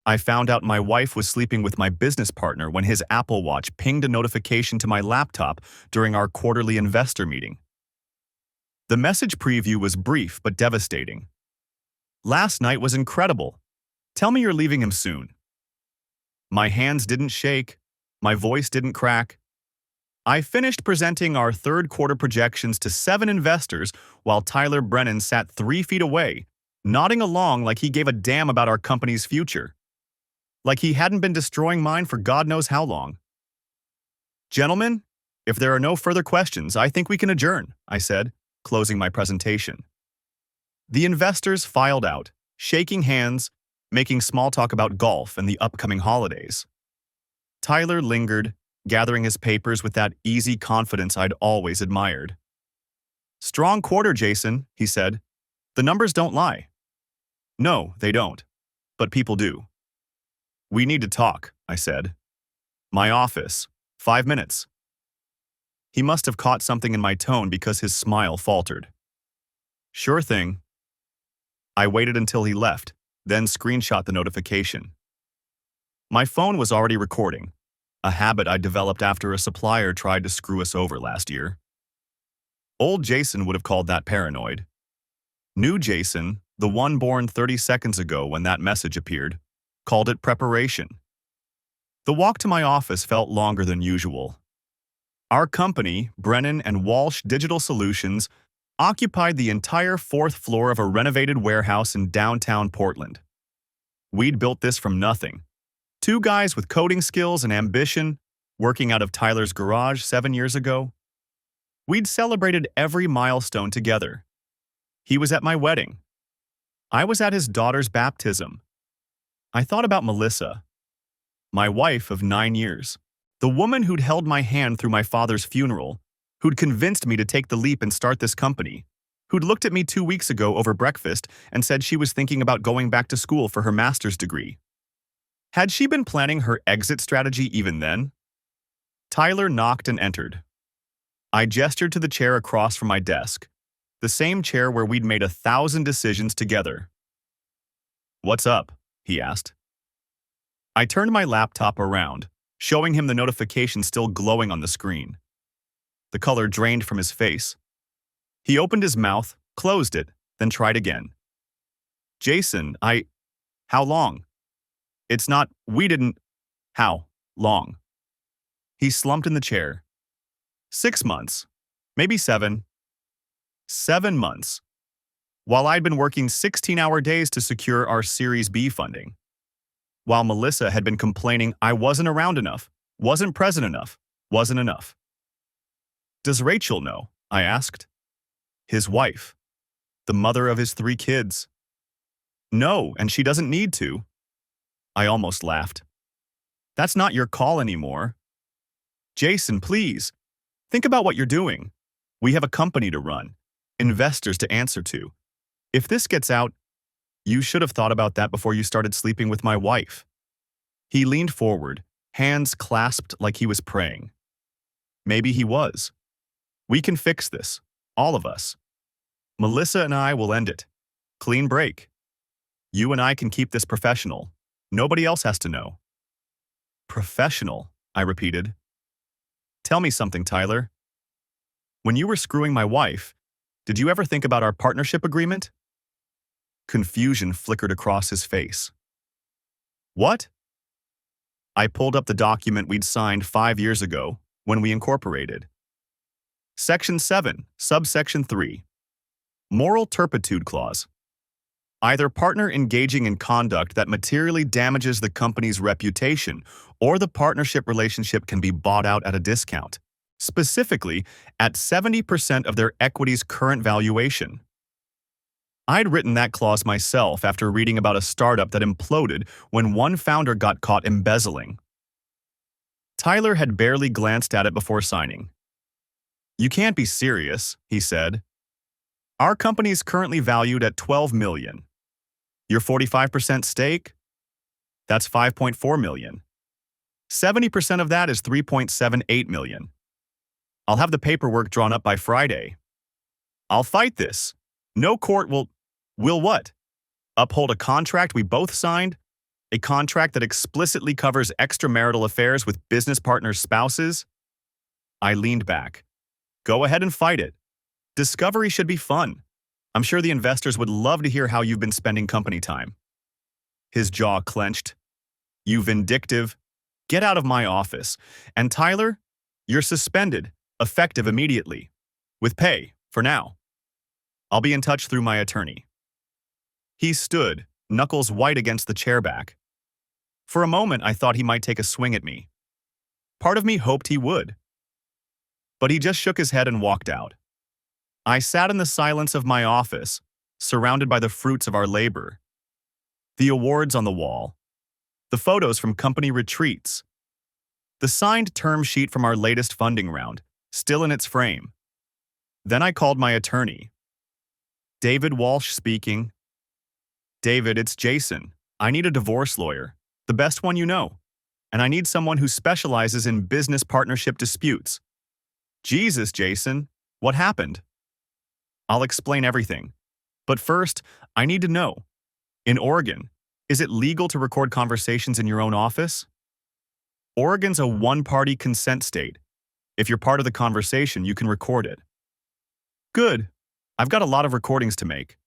I found out my wife was sleeping with my business partner when his Apple Watch pinged a notification to my laptop during our quarterly investor meeting. The message preview was brief but devastating. Last night was incredible. Tell me you're leaving him soon. My hands didn't shake. My voice didn't crack. I finished presenting our third quarter projections to 7 investors while Tyler Brennan sat 3 feet away, nodding along like he gave a damn about our company's future. Like he hadn't been destroying mine for God knows how long. Gentlemen, if there are no further questions, I think we can adjourn, I said, closing my presentation. The investors filed out, shaking hands, making small talk about golf and the upcoming holidays. Tyler lingered, gathering his papers with that easy confidence I'd always admired. Strong quarter, Jason, he said. The numbers don't lie. No, they don't. But people do. We need to talk, I said. My office. 5 minutes. He must have caught something in my tone because his smile faltered. Sure thing. I waited until he left, then screenshot the notification. My phone was already recording, a habit I developed after a supplier tried to screw us over last year. Old Jason would have called that paranoid. New Jason, the one born 30 seconds ago when that message appeared, called it preparation. The walk to my office felt longer than usual. Our company, Brennan and Walsh Digital Solutions, occupied the entire 4th floor of a renovated warehouse in downtown Portland. We'd built this from nothing. 2 guys with coding skills and ambition, working out of Tyler's garage 7 years ago. We'd celebrated every milestone together. He was at my wedding. I was at his daughter's baptism. I thought about Melissa, my wife of 9 years, the woman who'd held my hand through my father's funeral, who'd convinced me to take the leap and start this company, who'd looked at me 2 weeks ago over breakfast and said she was thinking about going back to school for her master's degree. Had she been planning her exit strategy even then? Tyler knocked and entered. I gestured to the chair across from my desk, the same chair where we'd made 1,000 decisions together. What's up? He asked. I turned my laptop around, showing him the notification still glowing on the screen. The color drained from his face. He opened his mouth, closed it, then tried again. Jason, How long? It's not, we didn't. How long? He slumped in the chair. 6 months. Maybe 7. 7 months. While I'd been working 16-hour days to secure our Series B funding. While Melissa had been complaining I wasn't around enough, wasn't present enough, wasn't enough. Does Rachel know? I asked. His wife. The mother of his 3 kids. No, and she doesn't need to. I almost laughed. That's not your call anymore. Jason, please. Think about what you're doing. We have a company to run, investors to answer to. If this gets out, you should have thought about that before you started sleeping with my wife. He leaned forward, hands clasped like he was praying. Maybe he was. We can fix this, all of us. Melissa and I will end it. Clean break. You and I can keep this professional. Nobody else has to know. Professional, I repeated. Tell me something, Tyler. When you were screwing my wife, did you ever think about our partnership agreement? Confusion flickered across his face. What? I pulled up the document we'd signed 5 years ago when we incorporated. Section 7, subsection 3. Moral turpitude clause. Either partner engaging in conduct that materially damages the company's reputation or the partnership relationship can be bought out at a discount, specifically at 70% of their equity's current valuation. I'd written that clause myself after reading about a startup that imploded when one founder got caught embezzling. Tyler had barely glanced at it before signing. You can't be serious, he said. Our company is currently valued at $12 million. Your 45% stake? That's $5.4 million. 70% of that is $3.78 million. I'll have the paperwork drawn up by Friday. I'll fight this. No court will what? Uphold a contract we both signed? A contract that explicitly covers extramarital affairs with business partners' spouses? I leaned back. Go ahead and fight it. Discovery should be fun. I'm sure the investors would love to hear how you've been spending company time. His jaw clenched. You vindictive. Get out of my office. And Tyler, you're suspended, effective immediately. With pay, for now. I'll be in touch through my attorney. He stood, knuckles white against the chair back. For a moment, I thought he might take a swing at me. Part of me hoped he would. But he just shook his head and walked out. I sat in the silence of my office, surrounded by the fruits of our labor. The awards on the wall, the photos from company retreats, the signed term sheet from our latest funding round, still in its frame. Then I called my attorney. David Walsh speaking. David, it's Jason. I need a divorce lawyer, the best one you know, and I need someone who specializes in business partnership disputes. Jesus, Jason, what happened? I'll explain everything. But first, I need to know. In Oregon, is it legal to record conversations in your own office? Oregon's a one-party consent state. If you're part of the conversation, you can record it. Good. I've got a lot of recordings to make.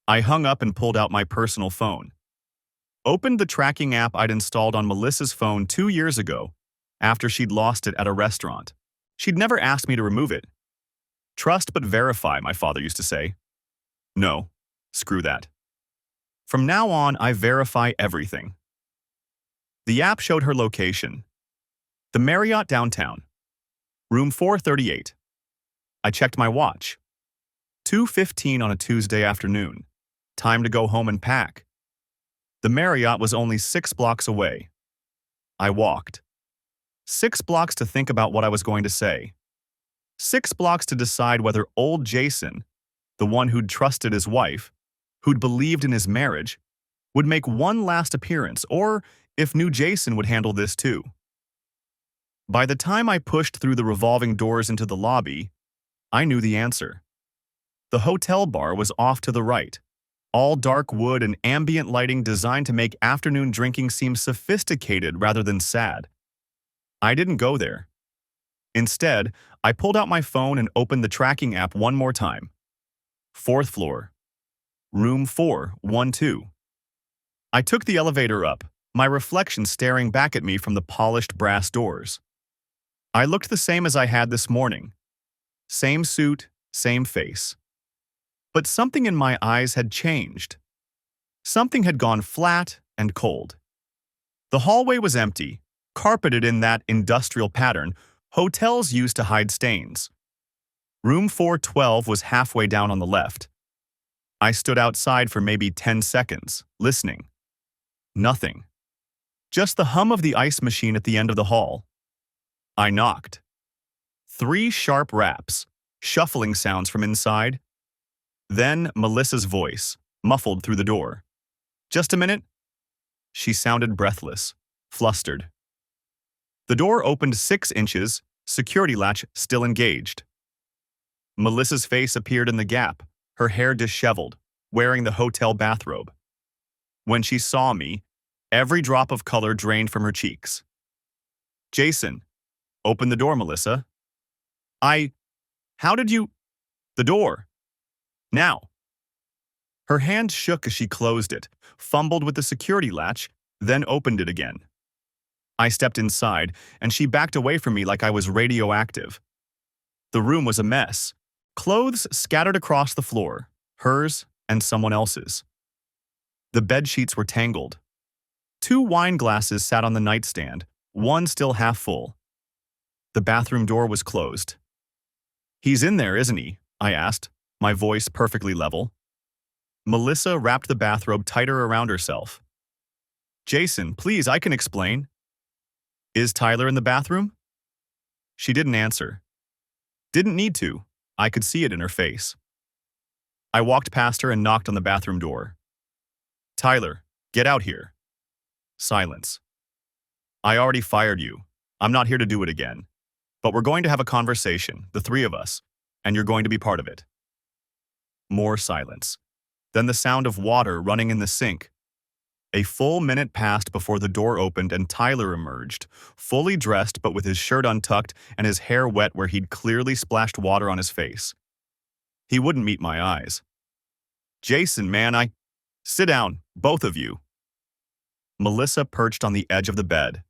I hung up and pulled out my personal phone. Opened the tracking app I'd installed on Melissa's phone 2 years ago, after she'd lost it at a restaurant. She'd never asked me to remove it. Trust but verify, my father used to say. No, screw that. From now on, I verify everything. The app showed her location. The Marriott downtown. Room 438. I checked my watch. 2:15 on a Tuesday afternoon. Time to go home and pack. The Marriott was only 6 blocks away. I walked. 6 blocks to think about what I was going to say. 6 blocks to decide whether old Jason, the one who'd trusted his wife, who'd believed in his marriage, would make one last appearance, or if new Jason would handle this too. By the time I pushed through the revolving doors into the lobby, I knew the answer. The hotel bar was off to the right, all dark wood and ambient lighting designed to make afternoon drinking seem sophisticated rather than sad. I didn't go there. Instead, I pulled out my phone and opened the tracking app one more time. 4th floor. Room 412. I took the elevator up, my reflection staring back at me from the polished brass doors. I looked the same as I had this morning. Same suit, same face. But something in my eyes had changed. Something had gone flat and cold. The hallway was empty, carpeted in that industrial pattern hotels use to hide stains. Room 412 was halfway down on the left. I stood outside for maybe 10 seconds, listening. Nothing. Just the hum of the ice machine at the end of the hall. I knocked. 3 sharp raps, shuffling sounds from inside. Then Melissa's voice, muffled through the door. Just a minute? She sounded breathless, flustered. The door opened 6 inches, security latch still engaged. Melissa's face appeared in the gap, her hair disheveled, wearing the hotel bathrobe. When she saw me, every drop of color drained from her cheeks. Jason, open the door, Melissa. How did you? The door. Now. Her hand shook as she closed it, fumbled with the security latch, then opened it again. I stepped inside, and she backed away from me like I was radioactive. The room was a mess. Clothes scattered across the floor, hers and someone else's. The bedsheets were tangled. 2 wine glasses sat on the nightstand, one still half full. The bathroom door was closed. He's in there, isn't he? I asked, my voice perfectly level. Melissa wrapped the bathrobe tighter around herself. Jason, please, I can explain. Is Tyler in the bathroom? She didn't answer. Didn't need to. I could see it in her face. I walked past her and knocked on the bathroom door. Tyler, get out here. Silence. I already fired you. I'm not here to do it again. But we're going to have a conversation, the 3 of us, and you're going to be part of it. More silence. Then the sound of water running in the sink. A full minute passed before the door opened and Tyler emerged, fully dressed but with his shirt untucked and his hair wet where he'd clearly splashed water on his face. He wouldn't meet my eyes. "Jason, man, Sit down, both of you." Melissa perched on the edge of the bed.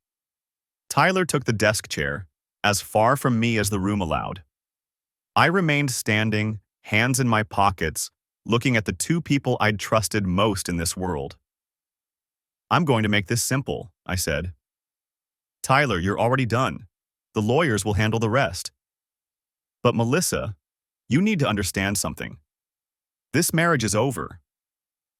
Tyler took the desk chair, as far from me as the room allowed. I remained standing, hands in my pockets, looking at the two people I'd trusted most in this world. "I'm going to make this simple," I said. "Tyler, you're already done. The lawyers will handle the rest." "But Melissa, you need to understand something. This marriage is over.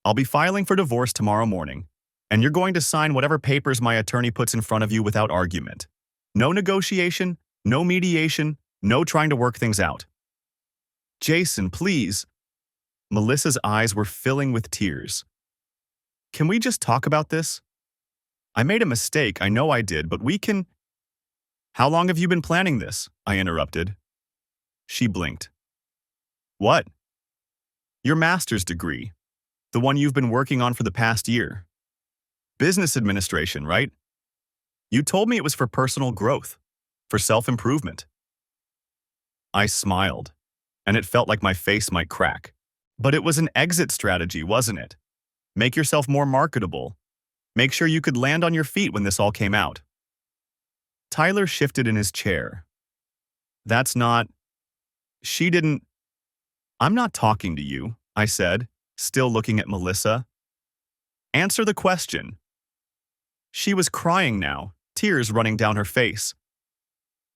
I'll be filing for divorce tomorrow morning, and you're going to sign whatever papers my attorney puts in front of you without argument. No negotiation, no mediation, no trying to work things out." "Jason, please." Melissa's eyes were filling with tears. "Can we just talk about this? I made a mistake, I know I did, but we can—" "How long have you been planning this?" I interrupted. She blinked. "What?" "Your master's degree. The one you've been working on for the past year. Business administration, right? You told me it was for personal growth, for self-improvement." I smiled, and it felt like my face might crack. But it was an exit strategy, wasn't it? Make yourself more marketable. Make sure you could land on your feet when this all came out. Tyler shifted in his chair. "That's not—" "She didn't—" "I'm not talking to you," I said, still looking at Melissa. "Answer the question." She was crying now, tears running down her face.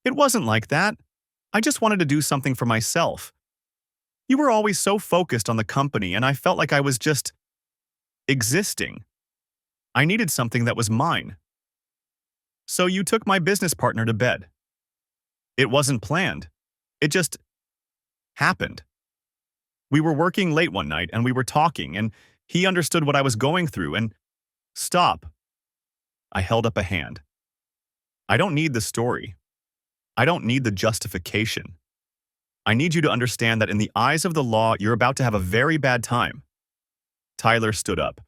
"It wasn't like that. I just wanted to do something for myself. You were always so focused on the company, and I felt like I was just existing. I needed something that was mine. So you took my business partner to bed. It wasn't planned. It just happened. We were working late one night, and we were talking, and he understood what I was going through, and—" "Stop." I held up a hand. "I don't need the story. I don't need the justification. I need you to understand that in the eyes of the law, you're about to have a very bad time." Tyler stood up.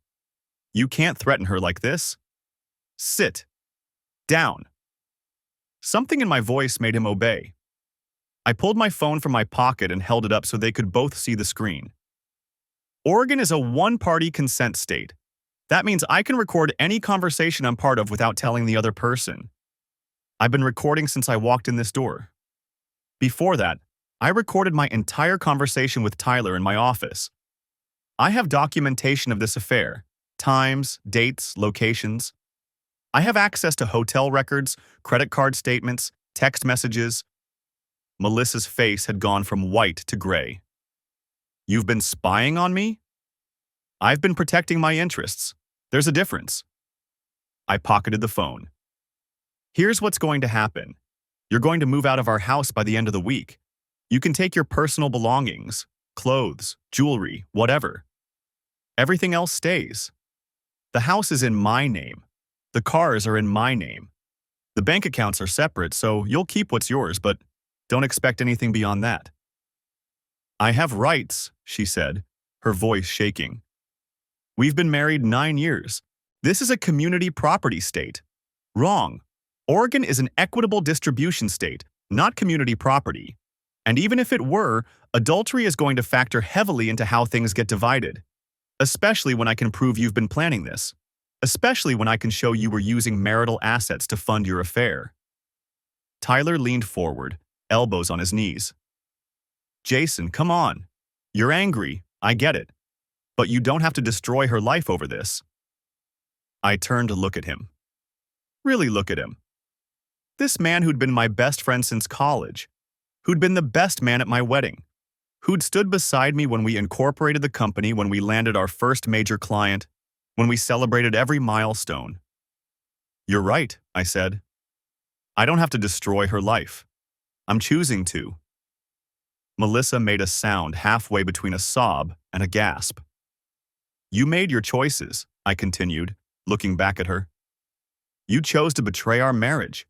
"You can't threaten her like this. Sit down." Something in my voice made him obey. I pulled my phone from my pocket and held it up so they could both see the screen. Oregon is a one-party consent state. That means I can record any conversation I'm part of without telling the other person. I've been recording since I walked in this door. Before that, I recorded my entire conversation with Tyler in my office. I have documentation of this affair: times, dates, locations. I have access to hotel records, credit card statements, text messages. Melissa's face had gone from white to gray. "You've been spying on me?" "I've been protecting my interests. There's a difference." I pocketed the phone. "Here's what's going to happen. You're going to move out of our house by the end of the week. You can take your personal belongings, clothes, jewelry, whatever. Everything else stays. The house is in my name. The cars are in my name. The bank accounts are separate, so you'll keep what's yours, but don't expect anything beyond that." "I have rights," she said, her voice shaking. "We've been married 9 years. This is a community property state." "Wrong. Oregon is an equitable distribution state, not community property. And even if it were, adultery is going to factor heavily into how things get divided. Especially when I can prove you've been planning this. Especially when I can show you were using marital assets to fund your affair." Tyler leaned forward, elbows on his knees. "Jason, come on. You're angry, I get it. But you don't have to destroy her life over this." I turned to look at him. Really look at him. This man who'd been my best friend since college, who'd been the best man at my wedding, who'd stood beside me when we incorporated the company, when we landed our first major client, when we celebrated every milestone. "You're right," I said. "I don't have to destroy her life. I'm choosing to." Melissa made a sound halfway between a sob and a gasp. "You made your choices," I continued, looking back at her. "You chose to betray our marriage.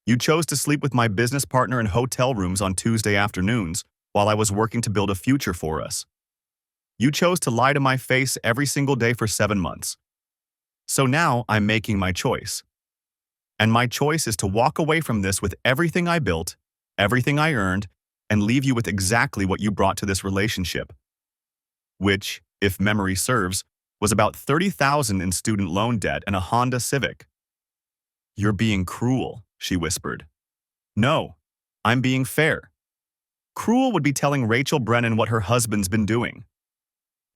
You chose to sleep with my business partner in hotel rooms on Tuesday afternoons while I was working to build a future for us. You chose to lie to my face every single day for 7 months. So now I'm making my choice. And my choice is to walk away from this with everything I built, everything I earned, and leave you with exactly what you brought to this relationship. Which, if memory serves, was about $30,000 in student loan debt and a Honda Civic. You're being cruel, she whispered. No, I'm being fair. Cruel would be telling Rachel Brennan what her husband's been doing.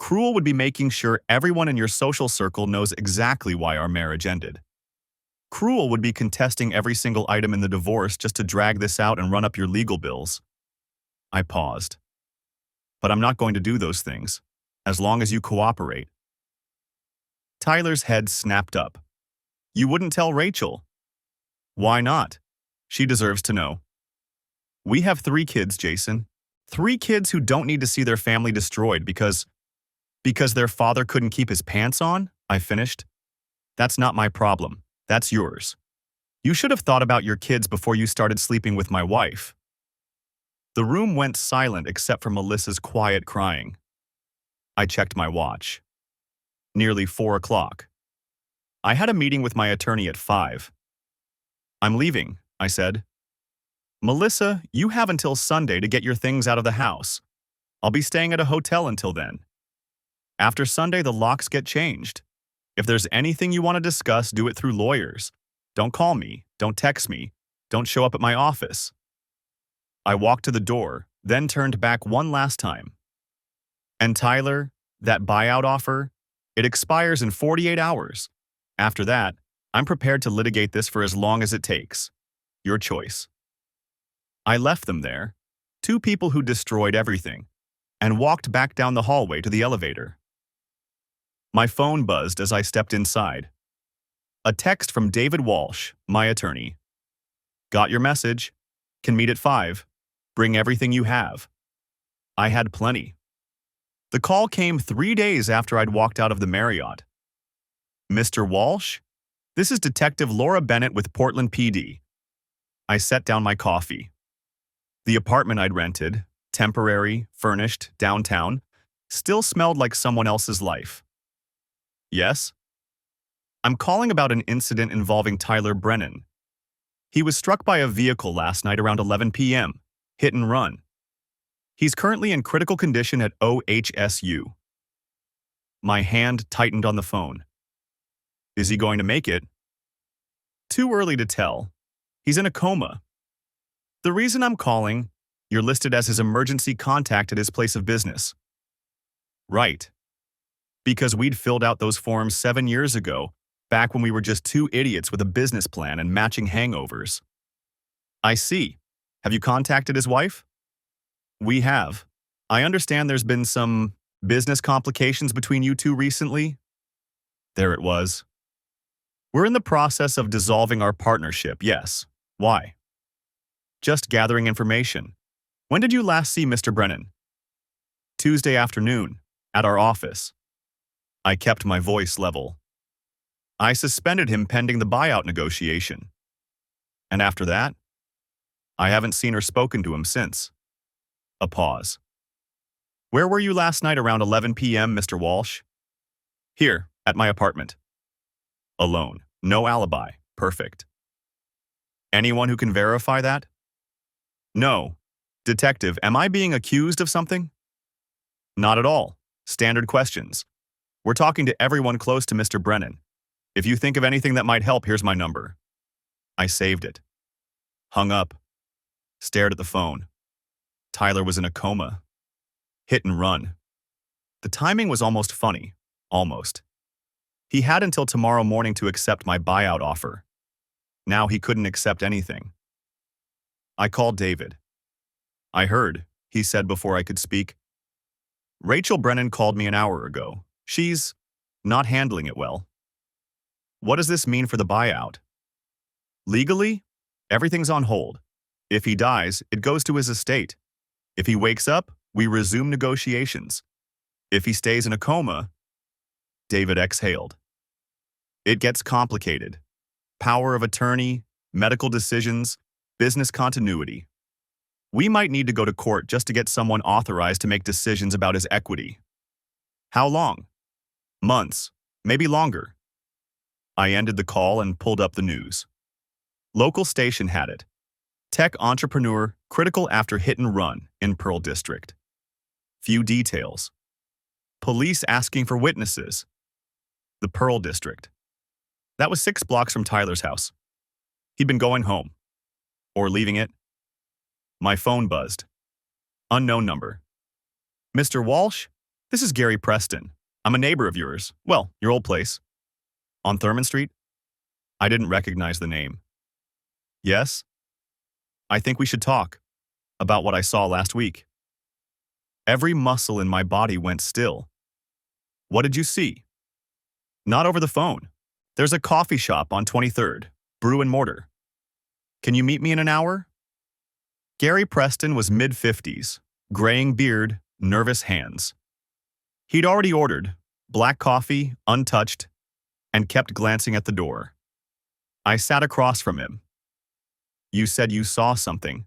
Cruel would be making sure everyone in your social circle knows exactly why our marriage ended. Cruel would be contesting every single item in the divorce just to drag this out and run up your legal bills. I paused. But I'm not going to do those things, as long as you cooperate. Tyler's head snapped up. You wouldn't tell Rachel. Why not? She deserves to know. We have 3 kids, Jason. 3 kids who don't need to see their family destroyed because their father couldn't keep his pants on, I finished. That's not my problem. That's yours. You should have thought about your kids before you started sleeping with my wife. The room went silent except for Melissa's quiet crying. I checked my watch. Nearly 4 o'clock. I had a meeting with my attorney at 5. I'm leaving, I said. Melissa, you have until Sunday to get your things out of the house. I'll be staying at a hotel until then. After Sunday, the locks get changed. If there's anything you want to discuss, do it through lawyers. Don't call me, don't text me, don't show up at my office. I walked to the door, then turned back one last time. And Tyler, that buyout offer, it expires in 48 hours. After that, I'm prepared to litigate this for as long as it takes. Your choice. I left them there, 2 people who destroyed everything, and walked back down the hallway to the elevator. My phone buzzed as I stepped inside. A text from David Walsh, my attorney. Got your message. Can meet at 5. Bring everything you have. I had plenty. The call came 3 days after I'd walked out of the Marriott. Mr. Walsh? This is Detective Laura Bennett with Portland PD. I set down my coffee. The apartment I'd rented, temporary, furnished, downtown, still smelled like someone else's life. Yes? I'm calling about an incident involving Tyler Brennan. He was struck by a vehicle last night around 11 p.m., hit and run. He's currently in critical condition at OHSU. My hand tightened on the phone. Is he going to make it? Too early to tell. He's in a coma. The reason I'm calling, you're listed as his emergency contact at his place of business. Right. Because we'd filled out those forms 7 years ago, back when we were just 2 idiots with a business plan and matching hangovers. I see. Have you contacted his wife? We have. I understand there's been some business complications between you 2 recently. There it was. We're in the process of dissolving our partnership, yes. Why? Just gathering information. When did you last see Mr. Brennan? Tuesday afternoon, at our office. I kept my voice level. I suspended him pending the buyout negotiation. And after that? I haven't seen or spoken to him since. A pause. Where were you last night around 11 p.m., Mr. Walsh? Here, at my apartment. Alone. No alibi. Perfect. Anyone who can verify that? No. Detective, am I being accused of something? Not at all. Standard questions. We're talking to everyone close to Mr. Brennan. If you think of anything that might help, here's my number. I saved it. Hung up. Stared at the phone. Tyler was in a coma. Hit and run. The timing was almost funny. Almost. He had until tomorrow morning to accept my buyout offer. Now he couldn't accept anything. I called David. I heard, he said before I could speak. Rachel Brennan called me an hour ago. She's not handling it well. What does this mean for the buyout? Legally, everything's on hold. If he dies, it goes to his estate. If he wakes up, we resume negotiations. If he stays in a coma, David exhaled. It gets complicated. Power of attorney, medical decisions, business continuity. We might need to go to court just to get someone authorized to make decisions about his equity. How long? Months, maybe longer. I ended the call and pulled up the news. Local station had it. Tech entrepreneur critical after hit and run in Pearl District. Few details. Police asking for witnesses. The Pearl District. That was 6 blocks from Tyler's house. He'd been going home. Or leaving it. My phone buzzed. Unknown number. Mr. Walsh, this is Gary Preston. I'm a neighbor of yours. Well, your old place. On Thurman Street? I didn't recognize the name. Yes? I think we should talk about what I saw last week. Every muscle in my body went still. What did you see? Not over the phone. There's a coffee shop on 23rd, Brew and Mortar. Can you meet me in an hour? Gary Preston was mid-50s, graying beard, nervous hands. He'd already ordered black coffee, untouched, and kept glancing at the door. I sat across from him. You said you saw something.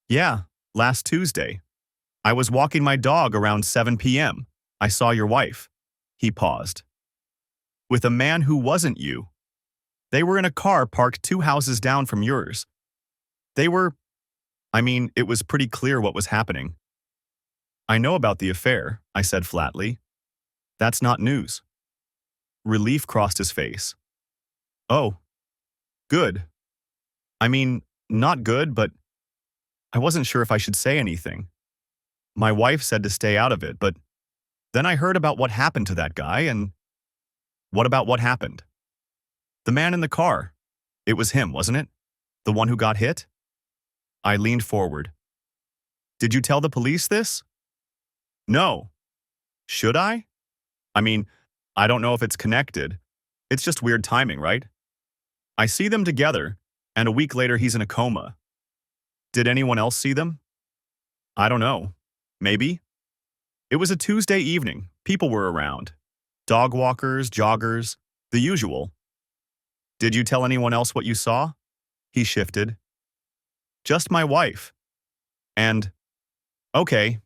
Yeah, last Tuesday. I was walking my dog around 7 p.m. I saw your wife. He paused. With a man who wasn't you. They were in a car parked 2 houses down from yours. It was pretty clear what was happening. I know about the affair, I said flatly. That's not news. Relief crossed his face. Oh, good. Not good, but I wasn't sure if I should say anything. My wife said to stay out of it, but then I heard about what happened to that guy, and what about what happened? The man in the car. It was him, wasn't it? The one who got hit? I leaned forward. Did you tell the police this? No. Should I? I don't know if it's connected. It's just weird timing, right? I see them together, and a week later he's in a coma. Did anyone else see them? I don't know. Maybe. It was a Tuesday evening. People were around. Dog walkers, joggers, the usual. Did you tell anyone else what you saw? He shifted. Just my wife. And, okay,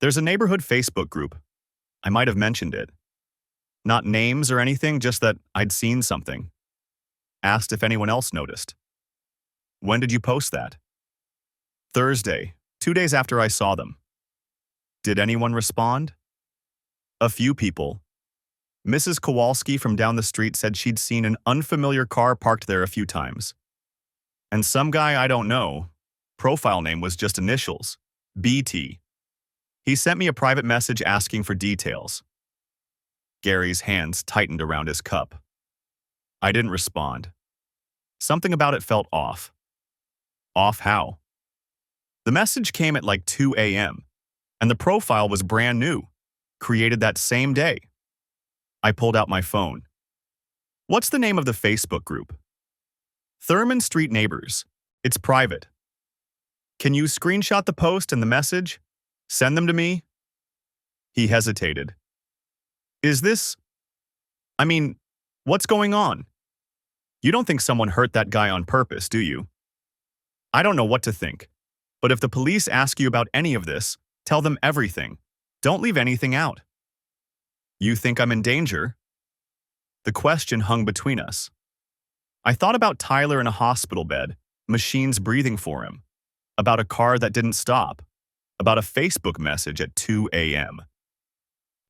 there's a neighborhood Facebook group. I might have mentioned it. Not names or anything, just that I'd seen something. Asked if anyone else noticed. When did you post that? Thursday, 2 days after I saw them. Did anyone respond? A few people. Mrs. Kowalski from down the street said she'd seen an unfamiliar car parked there a few times. And some guy I don't know, profile name was just initials, BT. He sent me a private message asking for details. Gary's hands tightened around his cup. I didn't respond. Something about it felt off. Off how? The message came at like 2 a.m., and the profile was brand new, created that same day. I pulled out my phone. What's the name of the Facebook group? Thurman Street Neighbors. It's private. Can you screenshot the post and the message? Send them to me? He hesitated. Is this... what's going on? You don't think someone hurt that guy on purpose, do you? I don't know what to think, but if the police ask you about any of this, tell them everything. Don't leave anything out. You think I'm in danger? The question hung between us. I thought about Tyler in a hospital bed, machines breathing for him, about a car that didn't stop, about a Facebook message at 2 a.m.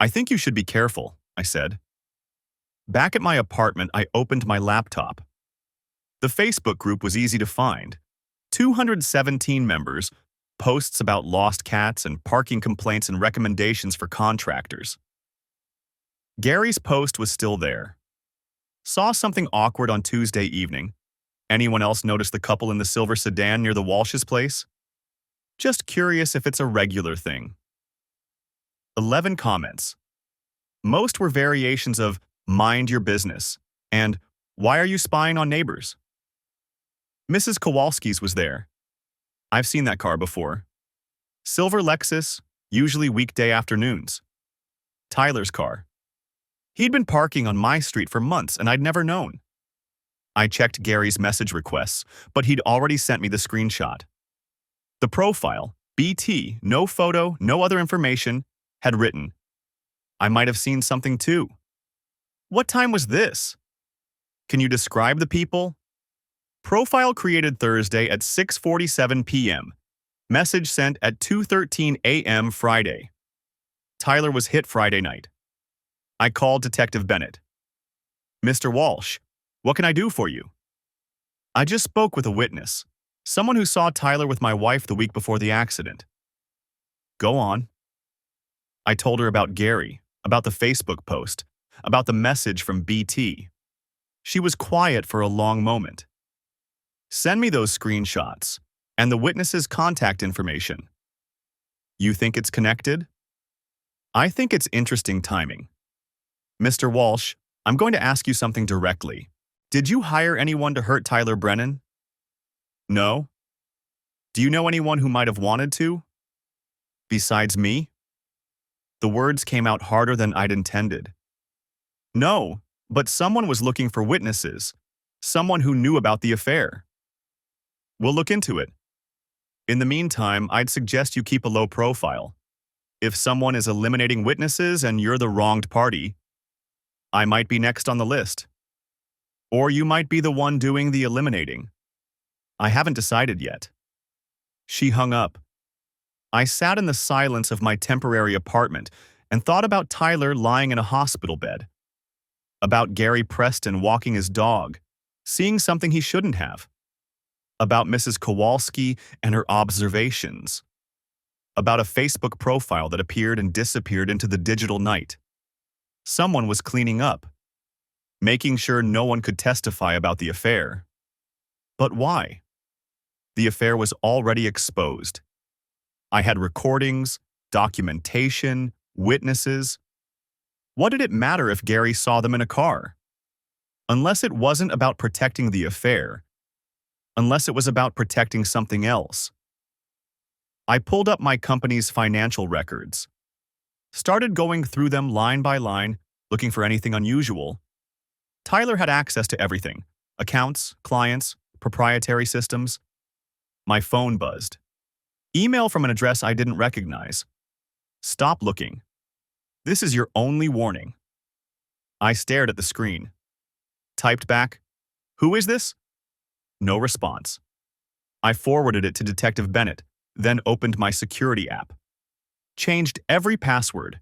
I think you should be careful, I said. Back at my apartment, I opened my laptop. The Facebook group was easy to find. 217 members, posts about lost cats and parking complaints and recommendations for contractors. Gary's post was still there. Saw something awkward on Tuesday evening. Anyone else notice the couple in the silver sedan near the Walsh's place? Just curious if it's a regular thing. 11 comments. Most were variations of "mind your business" and "why are you spying on neighbors?" Mrs. Kowalski's was there. I've seen that car before. Silver Lexus, usually weekday afternoons. Tyler's car. He'd been parking on my street for months and I'd never known. I checked Gary's message requests, but he'd already sent me the screenshot. The profile, BT, no photo, no other information, had written, I might have seen something too. What time was this? Can you describe the people? Profile created Thursday at 6:47 p.m. Message sent at 2:13 a.m. Friday. Tyler was hit Friday night. I called Detective Bennett. Mr. Walsh, what can I do for you? I just spoke with a witness, someone who saw Tyler with my wife the week before the accident. Go on. I told her about Gary, about the Facebook post, about the message from BT. She was quiet for a long moment. Send me those screenshots and the witness's contact information. You think it's connected? I think it's interesting timing. Mr. Walsh, I'm going to ask you something directly. Did you hire anyone to hurt Tyler Brennan? No. Do you know anyone who might have wanted to? Besides me? The words came out harder than I'd intended. No, but someone was looking for witnesses, someone who knew about the affair. We'll look into it. In the meantime, I'd suggest you keep a low profile. If someone is eliminating witnesses and you're the wronged party, I might be next on the list. Or you might be the one doing the eliminating. I haven't decided yet. She hung up. I sat in the silence of my temporary apartment and thought about Tyler lying in a hospital bed, about Gary Preston walking his dog, seeing something he shouldn't have, about Mrs. Kowalski and her observations, about a Facebook profile that appeared and disappeared into the digital night. Someone was cleaning up, making sure no one could testify about the affair. But why? The affair was already exposed. I had recordings, documentation, witnesses. What did it matter if Gary saw them in a car? Unless it wasn't about protecting the affair, unless it was about protecting something else. I pulled up my company's financial records, started going through them line by line, looking for anything unusual. Tyler had access to everything: accounts, clients, proprietary systems. My phone buzzed. Email from an address I didn't recognize. Stop looking. This is your only warning. I stared at the screen. Typed back, "Who is this?" No response. I forwarded it to Detective Bennett, then opened my security app. Changed every password.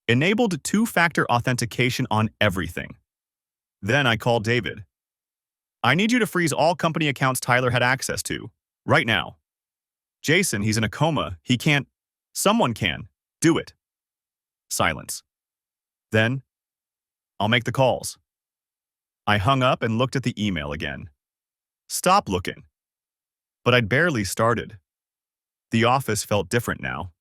Enabled two-factor authentication on everything. Then I called David. I need you to freeze all company accounts Tyler had access to, right now. Jason, he's in a coma. He can't. Someone can. Do it. Silence. Then, I'll make the calls. I hung up and looked at the email again. Stop looking. But I'd barely started. The office felt different now.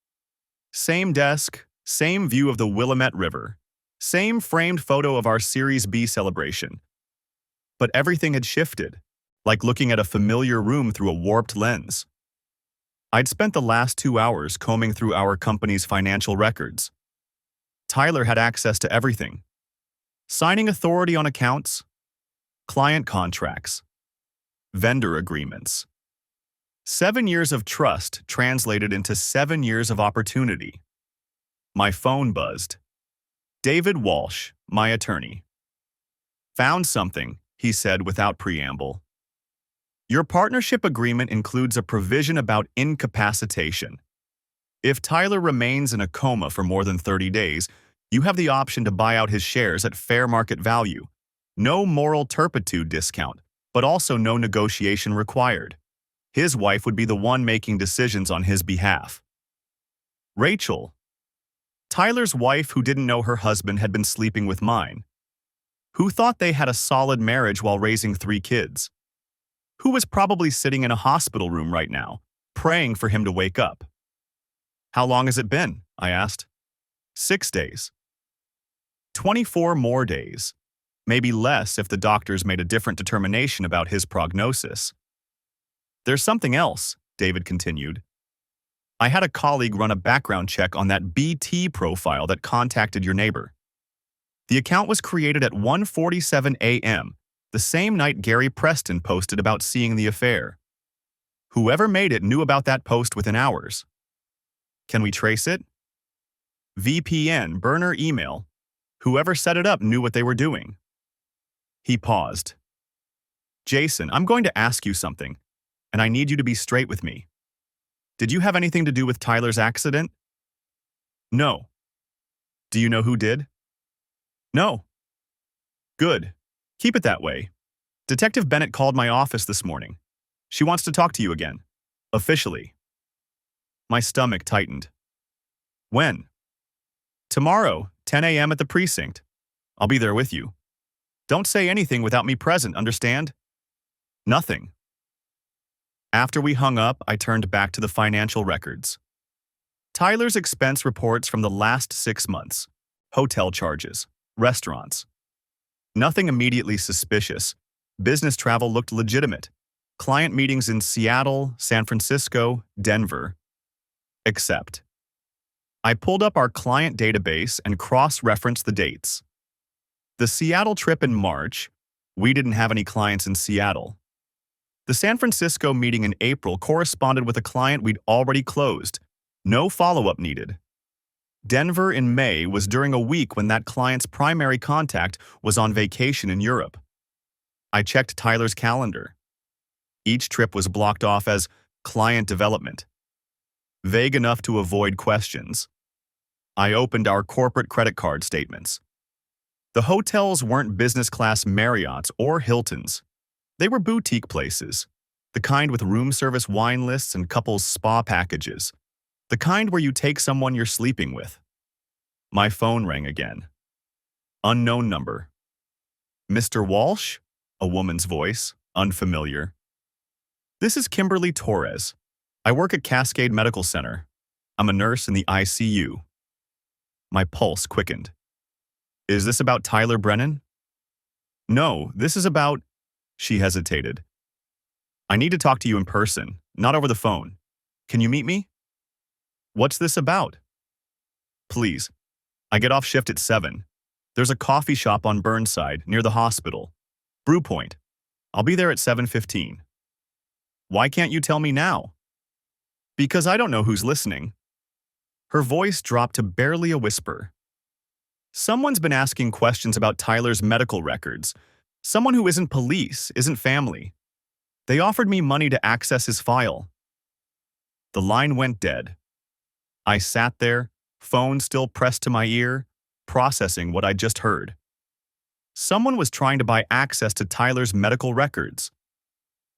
Same desk, same view of the Willamette River, same framed photo of our Series B celebration. But everything had shifted, like looking at a familiar room through a warped lens. I'd spent the last 2 hours combing through our company's financial records. Tyler had access to everything. Signing authority on accounts, client contracts, vendor agreements. 7 years of trust translated into 7 years of opportunity. My phone buzzed. David Walsh, my attorney. Found something, he said without preamble. Your partnership agreement includes a provision about incapacitation. If Tyler remains in a coma for more than 30 days, you have the option to buy out his shares at fair market value. No moral turpitude discount, but also no negotiation required. His wife would be the one making decisions on his behalf. Rachel, Tyler's wife who didn't know her husband had been sleeping with mine, who thought they had a solid marriage while raising 3 kids, who was probably sitting in a hospital room right now, praying for him to wake up. How long has it been? I asked. 6 days. 24 more days. Maybe less if the doctors made a different determination about his prognosis. There's something else, David continued. I had a colleague run a background check on that BT profile that contacted your neighbor. The account was created at 1:47 a.m., the same night Gary Preston posted about seeing the affair. Whoever made it knew about that post within hours. Can we trace it? VPN, burner email. Whoever set it up knew what they were doing. He paused. Jason, I'm going to ask you something, and I need you to be straight with me. Did you have anything to do with Tyler's accident? No. Do you know who did? No. Good. Keep it that way. Detective Bennett called my office this morning. She wants to talk to you again. Officially. My stomach tightened. When? Tomorrow, 10 a.m. at the precinct. I'll be there with you. Don't say anything without me present, understand? Nothing. After we hung up, I turned back to the financial records. Tyler's expense reports from the last 6 months. Hotel charges. Restaurants. Nothing immediately suspicious. Business travel looked legitimate. Client meetings in Seattle, San Francisco, Denver. Except, I pulled up our client database and cross-referenced the dates. The Seattle trip in March, we didn't have any clients in Seattle. The San Francisco meeting in April corresponded with a client we'd already closed. No follow-up needed. Denver in May was during a week when that client's primary contact was on vacation in Europe. I checked Tyler's calendar. Each trip was blocked off as client development. Vague enough to avoid questions. I opened our corporate credit card statements. The hotels weren't business-class Marriotts or Hiltons. They were boutique places, the kind with room service wine lists and couples spa packages, the kind where you take someone you're sleeping with. My phone rang again. Unknown number. Mr. Walsh? A woman's voice, unfamiliar. This is Kimberly Torres. I work at Cascade Medical Center. I'm a nurse in the ICU. My pulse quickened. Is this about Tyler Brennan? No, this is about... She hesitated. I need to talk to you in person, not over the phone. Can you meet me? What's this about? Please. I get off shift at 7. There's a coffee shop on Burnside, near the hospital. Brew Point. I'll be there at 7:15. Why can't you tell me now? Because I don't know who's listening. Her voice dropped to barely a whisper. Someone's been asking questions about Tyler's medical records. Someone who isn't police, isn't family. They offered me money to access his file. The line went dead. I sat there, phone still pressed to my ear, processing what I'd just heard. Someone was trying to buy access to Tyler's medical records.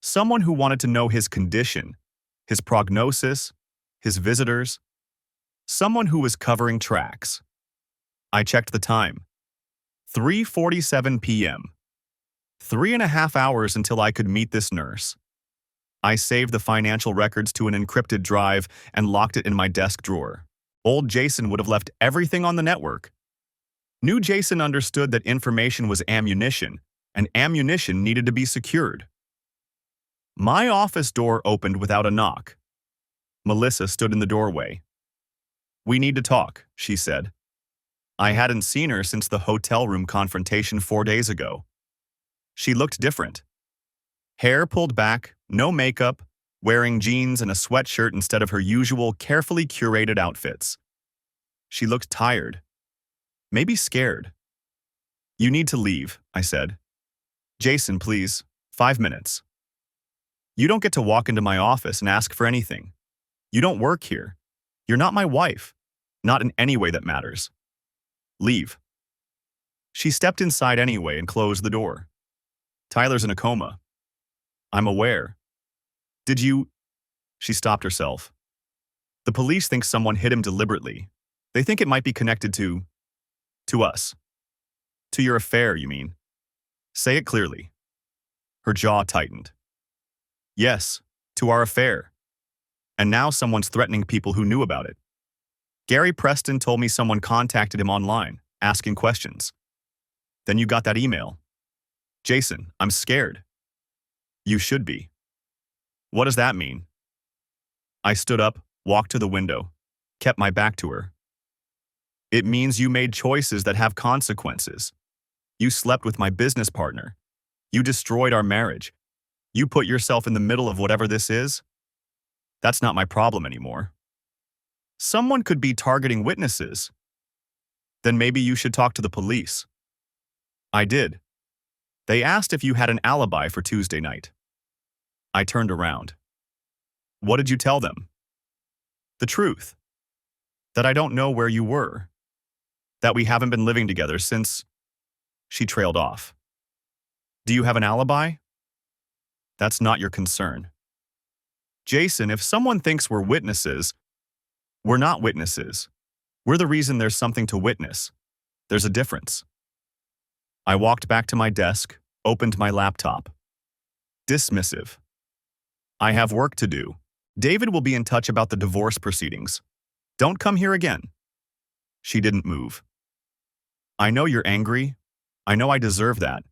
Someone who wanted to know his condition, his prognosis, his visitors. Someone who was covering tracks. I checked the time. 3:47 p.m. 3.5 hours until I could meet this nurse. I saved the financial records to an encrypted drive and locked it in my desk drawer. Old Jason would have left everything on the network. New Jason understood that information was ammunition, and ammunition needed to be secured. My office door opened without a knock. Melissa stood in the doorway. We need to talk, she said. I hadn't seen her since the hotel room confrontation 4 days ago. She looked different. Hair pulled back, no makeup, wearing jeans and a sweatshirt instead of her usual carefully curated outfits. She looked tired. Maybe scared. You need to leave, I said. Jason, please. 5 minutes. You don't get to walk into my office and ask for anything. You don't work here. You're not my wife. Not in any way that matters. Leave. She stepped inside anyway and closed the door. Tyler's in a coma. I'm aware. Did you... She stopped herself. The police think someone hit him deliberately. They think it might be connected to us. To your affair, you mean? Say it clearly. Her jaw tightened. Yes, to our affair. And now someone's threatening people who knew about it. Gary Preston told me someone contacted him online, asking questions. Then you got that email. Jason, I'm scared. You should be. What does that mean? I stood up, walked to the window, kept my back to her. It means you made choices that have consequences. You slept with my business partner. You destroyed our marriage. You put yourself in the middle of whatever this is. That's not my problem anymore. Someone could be targeting witnesses. Then maybe you should talk to the police. I did. They asked if you had an alibi for Tuesday night. I turned around. What did you tell them? The truth. That I don't know where you were. That we haven't been living together since... She trailed off. Do you have an alibi? That's not your concern. Jason, if someone thinks we're witnesses, we're not witnesses. We're the reason there's something to witness. There's a difference. I walked back to my desk, opened my laptop. Dismissive. I have work to do. David will be in touch about the divorce proceedings. Don't come here again. She didn't move. I know you're angry. I know I deserve that.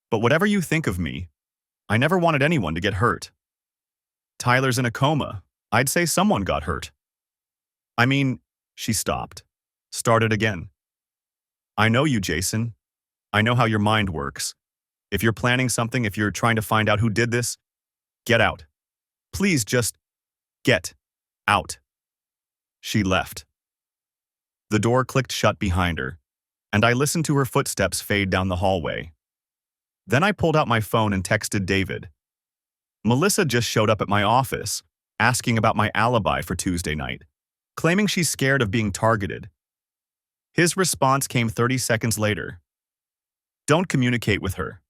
But whatever you think of me, I never wanted anyone to get hurt. Tyler's in a coma. I'd say someone got hurt. I mean, she stopped. Started again. I know you, Jason. I know how your mind works. If you're planning something, if you're trying to find out who did this, get out. Please just get out. She left. The door clicked shut behind her, and I listened to her footsteps fade down the hallway. Then I pulled out my phone and texted David. Melissa just showed up at my office, asking about my alibi for Tuesday night, claiming she's scared of being targeted. His response came 30 seconds later. Don't communicate with her.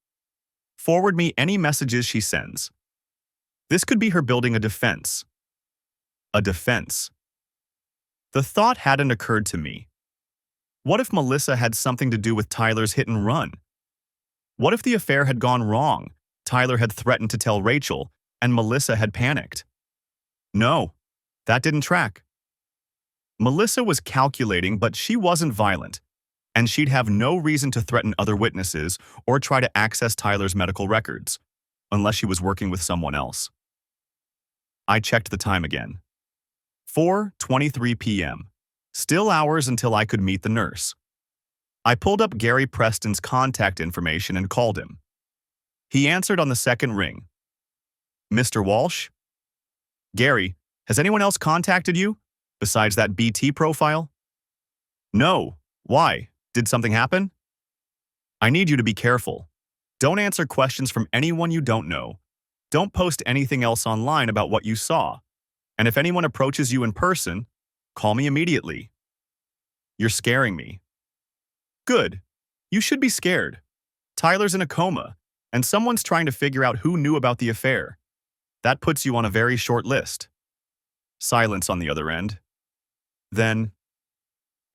Forward me any messages she sends. This could be her building a defense. A defense. The thought hadn't occurred to me. What if Melissa had something to do with Tyler's hit and run? What if the affair had gone wrong? Tyler had threatened to tell Rachel, and Melissa had panicked. No, that didn't track. Melissa was calculating, but she wasn't violent, and she'd have no reason to threaten other witnesses or try to access Tyler's medical records, unless she was working with someone else. I checked the time again. 4:23 p.m. Still hours until I could meet the nurse. I pulled up Gary Preston's contact information and called him. He answered on the second ring. Mr. Walsh? Gary, has anyone else contacted you, besides that BT profile? No. Why? Did something happen? I need you to be careful. Don't answer questions from anyone you don't know. Don't post anything else online about what you saw. And if anyone approaches you in person, call me immediately. You're scaring me. Good. You should be scared. Tyler's in a coma, and someone's trying to figure out who knew about the affair. That puts you on a very short list. Silence on the other end. Then,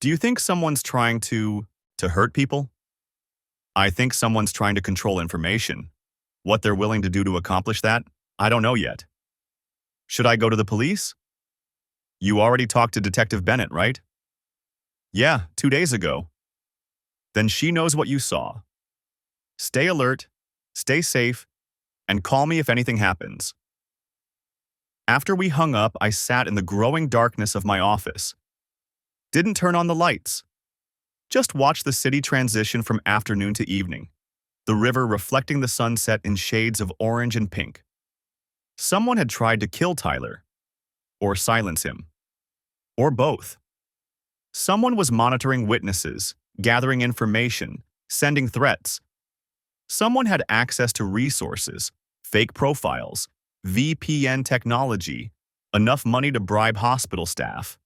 do you think someone's trying to hurt people? I think someone's trying to control information. What they're willing to do to accomplish that, I don't know yet. Should I go to the police? You already talked to Detective Bennett, right? Yeah, 2 days ago. Then she knows what you saw. Stay alert, stay safe, and call me if anything happens. After we hung up, I sat in the growing darkness of my office. Didn't turn on the lights. Just watched the city transition from afternoon to evening, the river reflecting the sunset in shades of orange and pink. Someone had tried to kill Tyler, or silence him, or both. Someone was monitoring witnesses, gathering information, sending threats. Someone had access to resources, fake profiles, VPN technology, enough money to bribe hospital staff.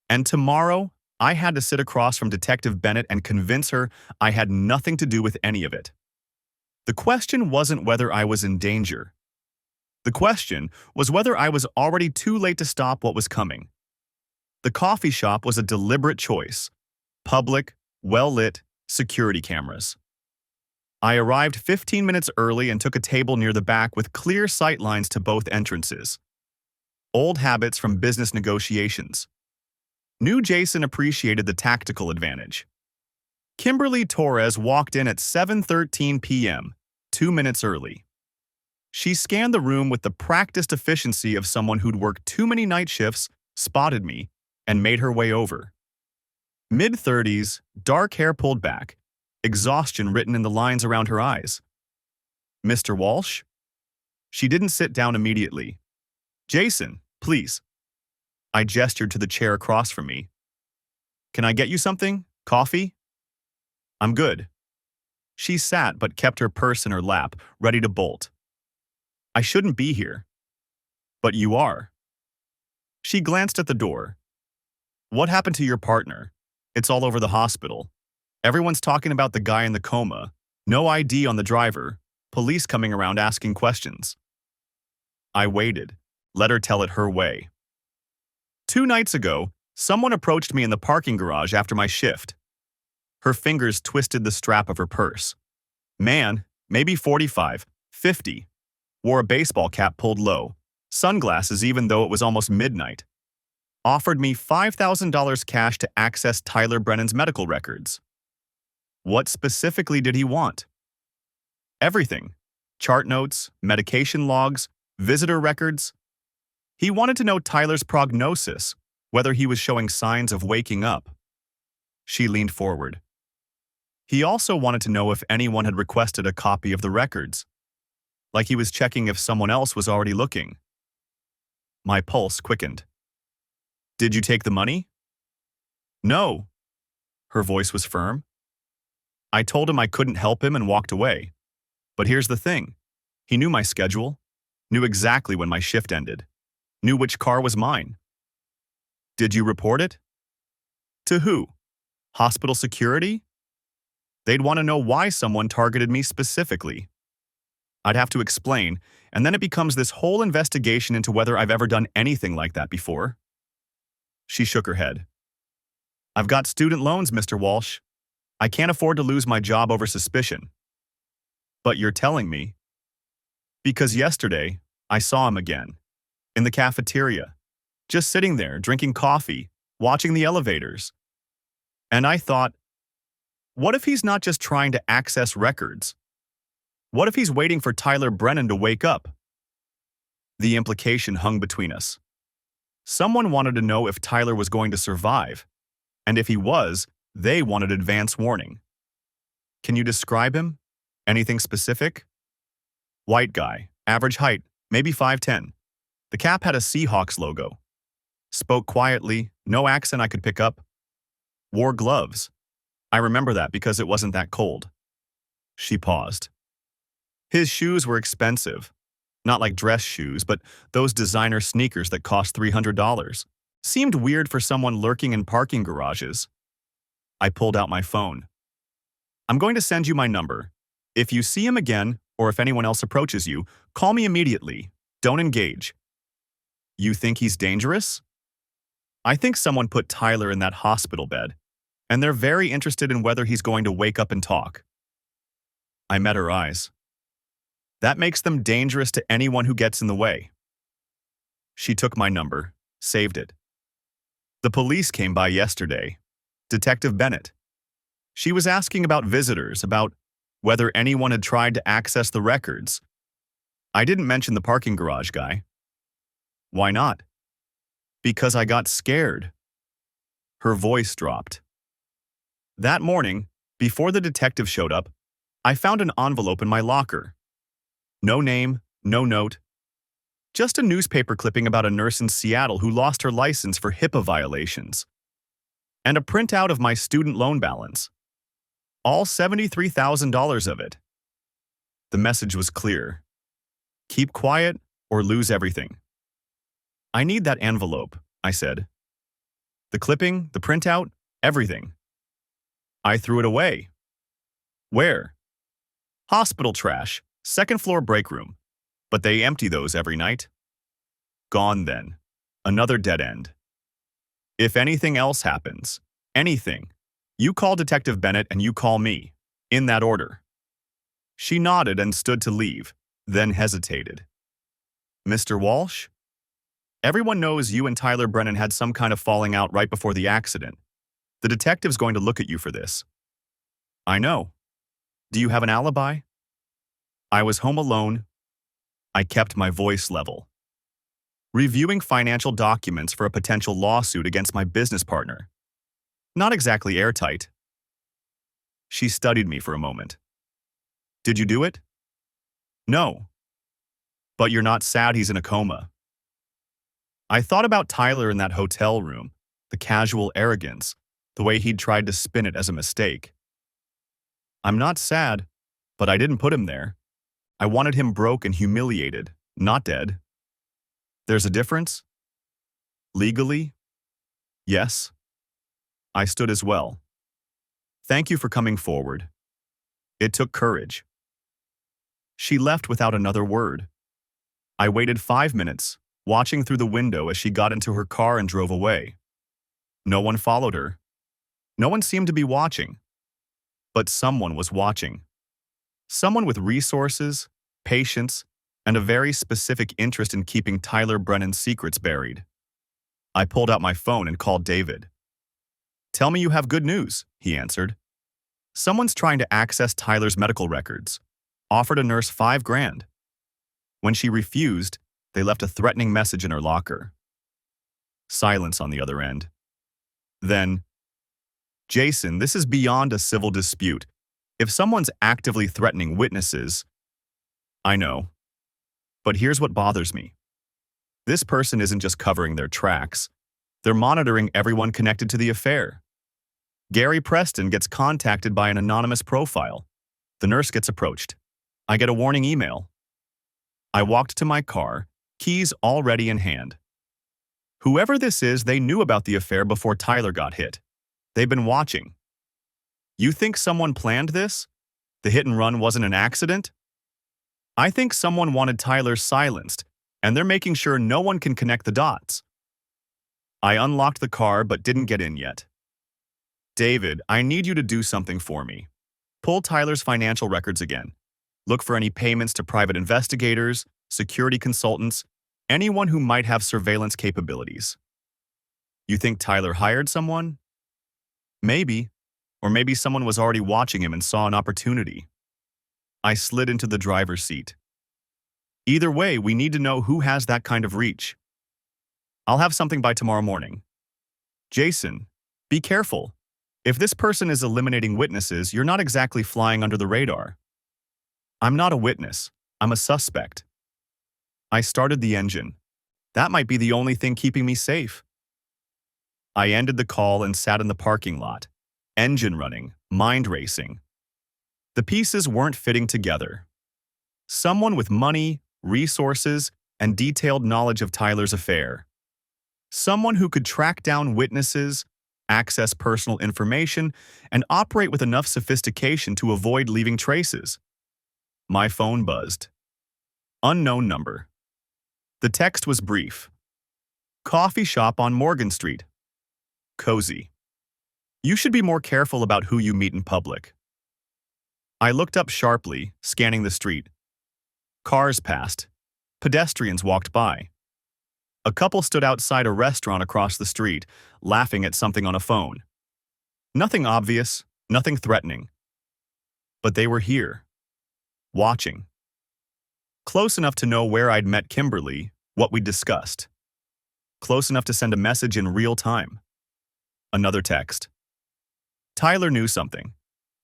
And tomorrow, I had to sit across from Detective Bennett and convince her I had nothing to do with any of it. The question wasn't whether I was in danger. The question was whether I was already too late to stop what was coming. The coffee shop was a deliberate choice. Public, well-lit, security cameras. I arrived 15 minutes early and took a table near the back with clear sight lines to both entrances. Old habits from business negotiations. New Jason appreciated the tactical advantage. Kimberly Torres walked in at 7:13 p.m., 2 minutes early. She scanned the room with the practiced efficiency of someone who'd worked too many night shifts, spotted me, and made her way over. Mid-30s, dark hair pulled back, exhaustion written in the lines around her eyes. Mr. Walsh? She didn't sit down immediately. Jason, please. I gestured to the chair across from me. Can I get you something? Coffee? I'm good. She sat but kept her purse in her lap, ready to bolt. I shouldn't be here. But you are. She glanced at the door. What happened to your partner? It's all over the hospital. Everyone's talking about the guy in the coma. No ID on the driver. Police coming around asking questions. I waited. Let her tell it her way. 2 nights ago, someone approached me in the parking garage after my shift. Her fingers twisted the strap of her purse. Man, maybe 45, 50. Wore a baseball cap pulled low. Sunglasses even though it was almost midnight. Offered me $5,000 cash to access Tyler Brennan's medical records. What specifically did he want? Everything. Chart notes, medication logs, visitor records. He wanted to know Tyler's prognosis, whether he was showing signs of waking up. She leaned forward. He also wanted to know if anyone had requested a copy of the records, like he was checking if someone else was already looking. My pulse quickened. Did you take the money? No. Her voice was firm. I told him I couldn't help him and walked away. But here's the thing. He knew my schedule, knew exactly when my shift ended, knew which car was mine. Did you report it? To who? Hospital security? They'd want to know why someone targeted me specifically. I'd have to explain, and then it becomes this whole investigation into whether I've ever done anything like that before. She shook her head. I've got student loans, Mr. Walsh. I can't afford to lose my job over suspicion. But you're telling me? Because yesterday, I saw him again. In the cafeteria. Just sitting there, drinking coffee, watching the elevators. And I thought, what if he's not just trying to access records? What if he's waiting for Tyler Brennan to wake up? The implication hung between us. Someone wanted to know if Tyler was going to survive, and if he was, they wanted advance warning. Can you describe him? Anything specific? White guy, average height, maybe 5'10". The cap had a Seahawks logo. Spoke quietly, no accent I could pick up. Wore gloves. I remember that because it wasn't that cold. She paused. His shoes were expensive. Not like dress shoes, but those designer sneakers that cost $300. Seemed weird for someone lurking in parking garages. I pulled out my phone. I'm going to send you my number. If you see him again, or if anyone else approaches you, call me immediately. Don't engage. You think he's dangerous? I think someone put Tyler in that hospital bed, and they're very interested in whether he's going to wake up and talk. I met her eyes. That makes them dangerous to anyone who gets in the way. She took my number, saved it. The police came by yesterday. Detective Bennett. She was asking about visitors, about whether anyone had tried to access the records. I didn't mention the parking garage guy. Why not? Because I got scared. Her voice dropped. That morning, before the detective showed up, I found an envelope in my locker. No name, no note. Just a newspaper clipping about a nurse in Seattle who lost her license for HIPAA violations. And a printout of my student loan balance. All $73,000 of it. The message was clear. Keep quiet or lose everything. I need that envelope, I said. The clipping, the printout, everything. I threw it away. Where? Hospital trash. Second floor break room. But they empty those every night. Gone then. Another dead end. If anything else happens, anything, you call Detective Bennett and you call me. In that order. She nodded and stood to leave, then hesitated. Mr. Walsh? Everyone knows you and Tyler Brennan had some kind of falling out right before the accident. The detective's going to look at you for this. I know. Do you have an alibi? I was home alone. I kept my voice level. Reviewing financial documents for a potential lawsuit against my business partner. Not exactly airtight. She studied me for a moment. Did you do it? No. But you're not sad he's in a coma. I thought about Tyler in that hotel room, the casual arrogance, the way he'd tried to spin it as a mistake. I'm not sad, but I didn't put him there. I wanted him broke and humiliated, not dead. There's a difference? Legally? Yes. I stood as well. Thank you for coming forward. It took courage. She left without another word. I waited 5 minutes, watching through the window as she got into her car and drove away. No one followed her. No one seemed to be watching. But someone was watching. Someone with resources, patience, and a very specific interest in keeping Tyler Brennan's secrets buried. I pulled out my phone and called David. "Tell me you have good news," he answered. "Someone's trying to access Tyler's medical records. Offered a nurse $5,000. When she refused, they left a threatening message in her locker." Silence on the other end. Then, "Jason, this is beyond a civil dispute. If someone's actively threatening witnesses..." "I know. But here's what bothers me. This person isn't just covering their tracks. They're monitoring everyone connected to the affair. Gary Preston gets contacted by an anonymous profile. The nurse gets approached. I get a warning email. I walked to my car, keys already in hand. Whoever this is, they knew about the affair before Tyler got hit. They've been watching. You think someone planned this? The hit and run wasn't an accident? I think someone wanted Tyler silenced, and they're making sure no one can connect the dots." I unlocked the car but didn't get in yet. "David, I need you to do something for me. Pull Tyler's financial records again. Look for any payments to private investigators, security consultants, anyone who might have surveillance capabilities." "You think Tyler hired someone?" "Maybe. Or maybe someone was already watching him and saw an opportunity." I slid into the driver's seat. "Either way, we need to know who has that kind of reach. I'll have something by tomorrow morning." "Jason, be careful. If this person is eliminating witnesses, you're not exactly flying under the radar." "I'm not a witness. I'm a suspect." I started the engine. That might be the only thing keeping me safe. I ended the call and sat in the parking lot. Engine running, mind racing. The pieces weren't fitting together. Someone with money, resources, and detailed knowledge of Tyler's affair. Someone who could track down witnesses, access personal information, and operate with enough sophistication to avoid leaving traces. My phone buzzed. Unknown number. The text was brief. "Coffee shop on Morgan Street. Cozy. You should be more careful about who you meet in public." I looked up sharply, scanning the street. Cars passed. Pedestrians walked by. A couple stood outside a restaurant across the street, laughing at something on a phone. Nothing obvious, nothing threatening. But they were here. Watching. Close enough to know where I'd met Kimberly, what we'd discussed. Close enough to send a message in real time. Another text. "Tyler knew something.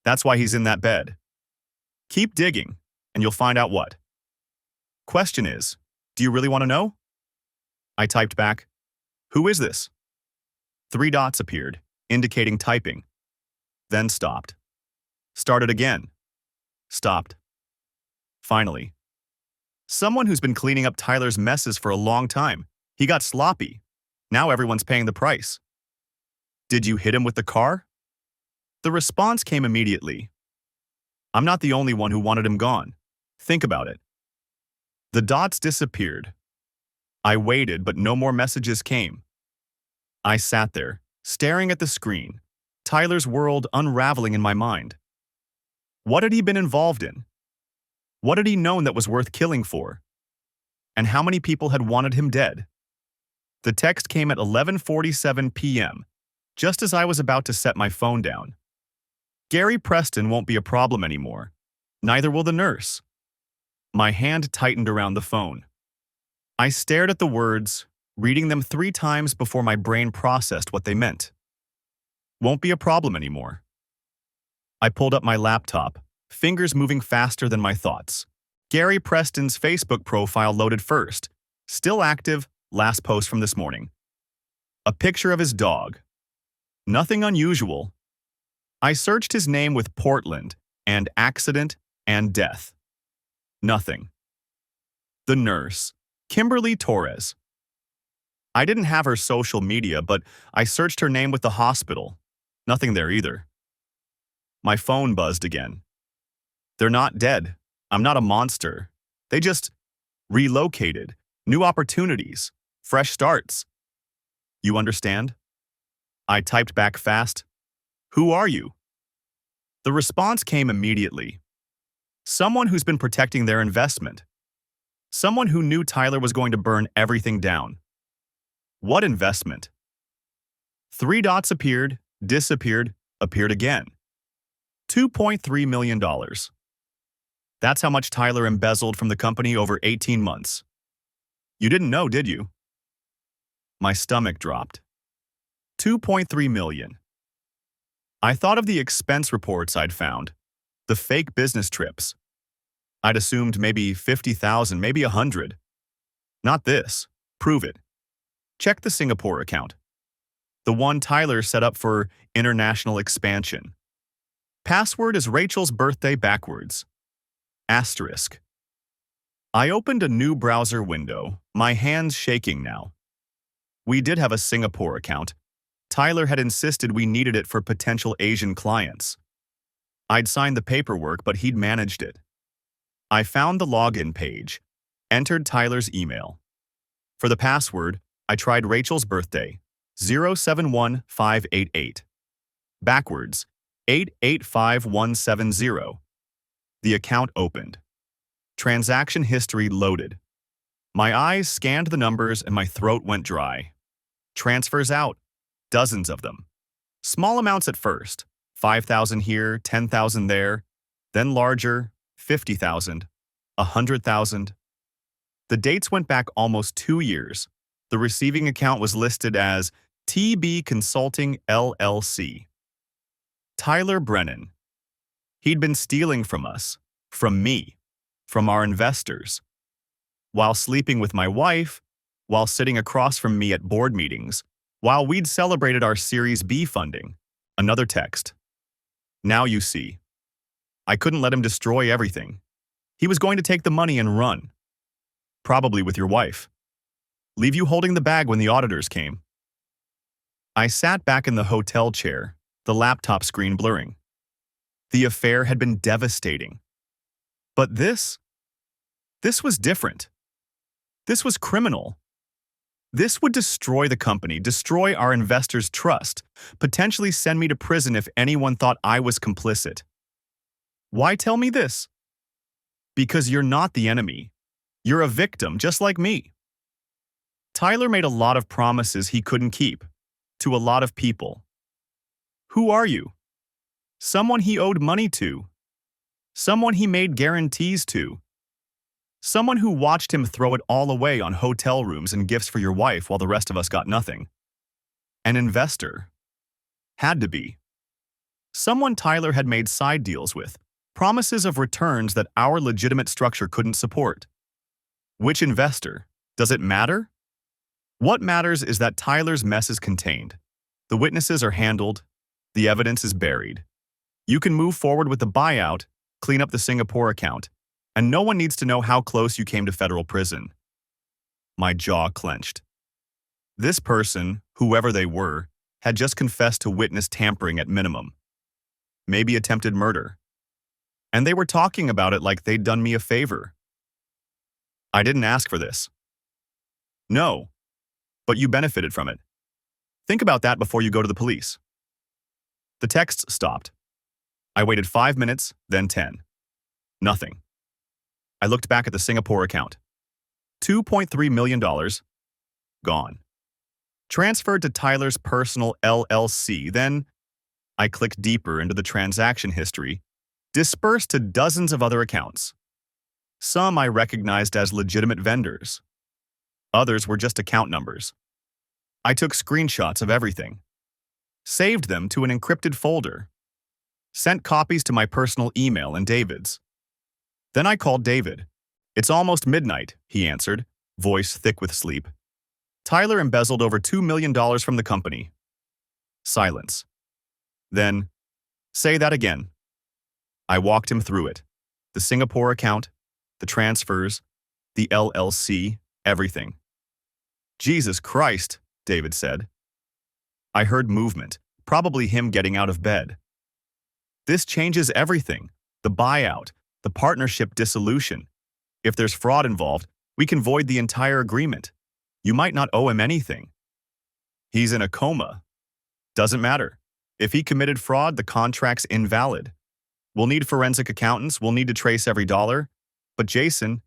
That's why he's in that bed. Keep digging, and you'll find out what. Question is, do you really want to know?" I typed back, "Who is this?" 3 dots appeared, indicating typing. Then stopped. Started again. Stopped. Finally. "Someone who's been cleaning up Tyler's messes for a long time. He got sloppy. Now everyone's paying the price." "Did you hit him with the car?" The response came immediately. "I'm not the only one who wanted him gone. Think about it." The dots disappeared. I waited, but no more messages came. I sat there, staring at the screen, Tyler's world unraveling in my mind. What had he been involved in? What had he known that was worth killing for? And how many people had wanted him dead? The text came at 11:47 p.m., just as I was about to set my phone down. "Gary Preston won't be a problem anymore. Neither will the nurse." My hand tightened around the phone. I stared at the words, reading them 3 times before my brain processed what they meant. Won't be a problem anymore. I pulled up my laptop, fingers moving faster than my thoughts. Gary Preston's Facebook profile loaded first. Still active, last post from this morning. A picture of his dog. Nothing unusual. I searched his name with Portland, and accident and death. Nothing. The nurse, Kimberly Torres. I didn't have her social media, but I searched her name with the hospital. Nothing there either. My phone buzzed again. They're not dead. I'm not a monster. They just relocated. New opportunities. Fresh starts. You understand? I typed back fast. Who are you? The response came immediately. Someone who's been protecting their investment. Someone who knew Tyler was going to burn everything down. What investment? 3 dots appeared, disappeared, appeared again. $2.3 million. That's how much Tyler embezzled from the company over 18 months. You didn't know, did you? My stomach dropped. 2.3 million. I thought of the expense reports I'd found, the fake business trips. I'd assumed maybe 50,000, maybe 100. Not this. Prove it. Check the Singapore account. The one Tyler set up for international expansion. Password is Rachel's birthday backwards. Asterisk. I opened a new browser window, my hands shaking now. We did have a Singapore account. Tyler had insisted we needed it for potential Asian clients. I'd signed the paperwork, but he'd managed it. I found the login page, entered Tyler's email. For the password, I tried Rachel's birthday, 071588. Backwards, 885170. The account opened. Transaction history loaded. My eyes scanned the numbers and my throat went dry. Transfers out. Dozens of them. Small amounts at first, 5,000 here, 10,000 there, then larger, 50,000, 100,000. The dates went back almost 2 years. The receiving account was listed as TB Consulting LLC. Tyler Brennan. He'd been stealing from us, from me, from our investors. While sleeping with my wife, while sitting across from me at board meetings, while we'd celebrated our Series B funding. Another text. Now you see. I couldn't let him destroy everything. He was going to take the money and run. Probably with your wife. Leave you holding the bag when the auditors came. I sat back in the hotel chair, the laptop screen blurring. The affair had been devastating. But this was different. This was criminal. This would destroy the company, destroy our investors' trust, potentially send me to prison if anyone thought I was complicit. Why tell me this? Because you're not the enemy. You're a victim, just like me. Tyler made a lot of promises he couldn't keep, to a lot of people. Who are you? Someone he owed money to. Someone he made guarantees to. Someone who watched him throw it all away on hotel rooms and gifts for your wife while the rest of us got nothing. An investor. Had to be. Someone Tyler had made side deals with, promises of returns that our legitimate structure couldn't support. Which investor? Does it matter? What matters is that Tyler's mess is contained. The witnesses are handled. The evidence is buried. You can move forward with the buyout, clean up the Singapore account, and no one needs to know how close you came to federal prison. My jaw clenched. This person, whoever they were, had just confessed to witness tampering at minimum. Maybe attempted murder. And they were talking about it like they'd done me a favor. I didn't ask for this. No, but you benefited from it. Think about that before you go to the police. The texts stopped. I waited 5 minutes, then 10. Nothing. I looked back at the Singapore account. $2.3 million. Gone. Transferred to Tyler's personal LLC, then I clicked deeper into the transaction history, dispersed to dozens of other accounts. Some I recognized as legitimate vendors. Others were just account numbers. I took screenshots of everything. Saved them to an encrypted folder. Sent copies to my personal email and David's. Then I called David. It's almost midnight, he answered, voice thick with sleep. Tyler embezzled over $2 million from the company. Silence. Then, say that again. I walked him through it. The Singapore account, the transfers, the LLC, everything. Jesus Christ, David said. I heard movement, probably him getting out of bed. This changes everything. The buyout, the partnership dissolution. If there's fraud involved, we can void the entire agreement. You might not owe him anything. He's in a coma. Doesn't matter. If he committed fraud, the contract's invalid. We'll need forensic accountants, we'll need to trace every dollar. But Jason,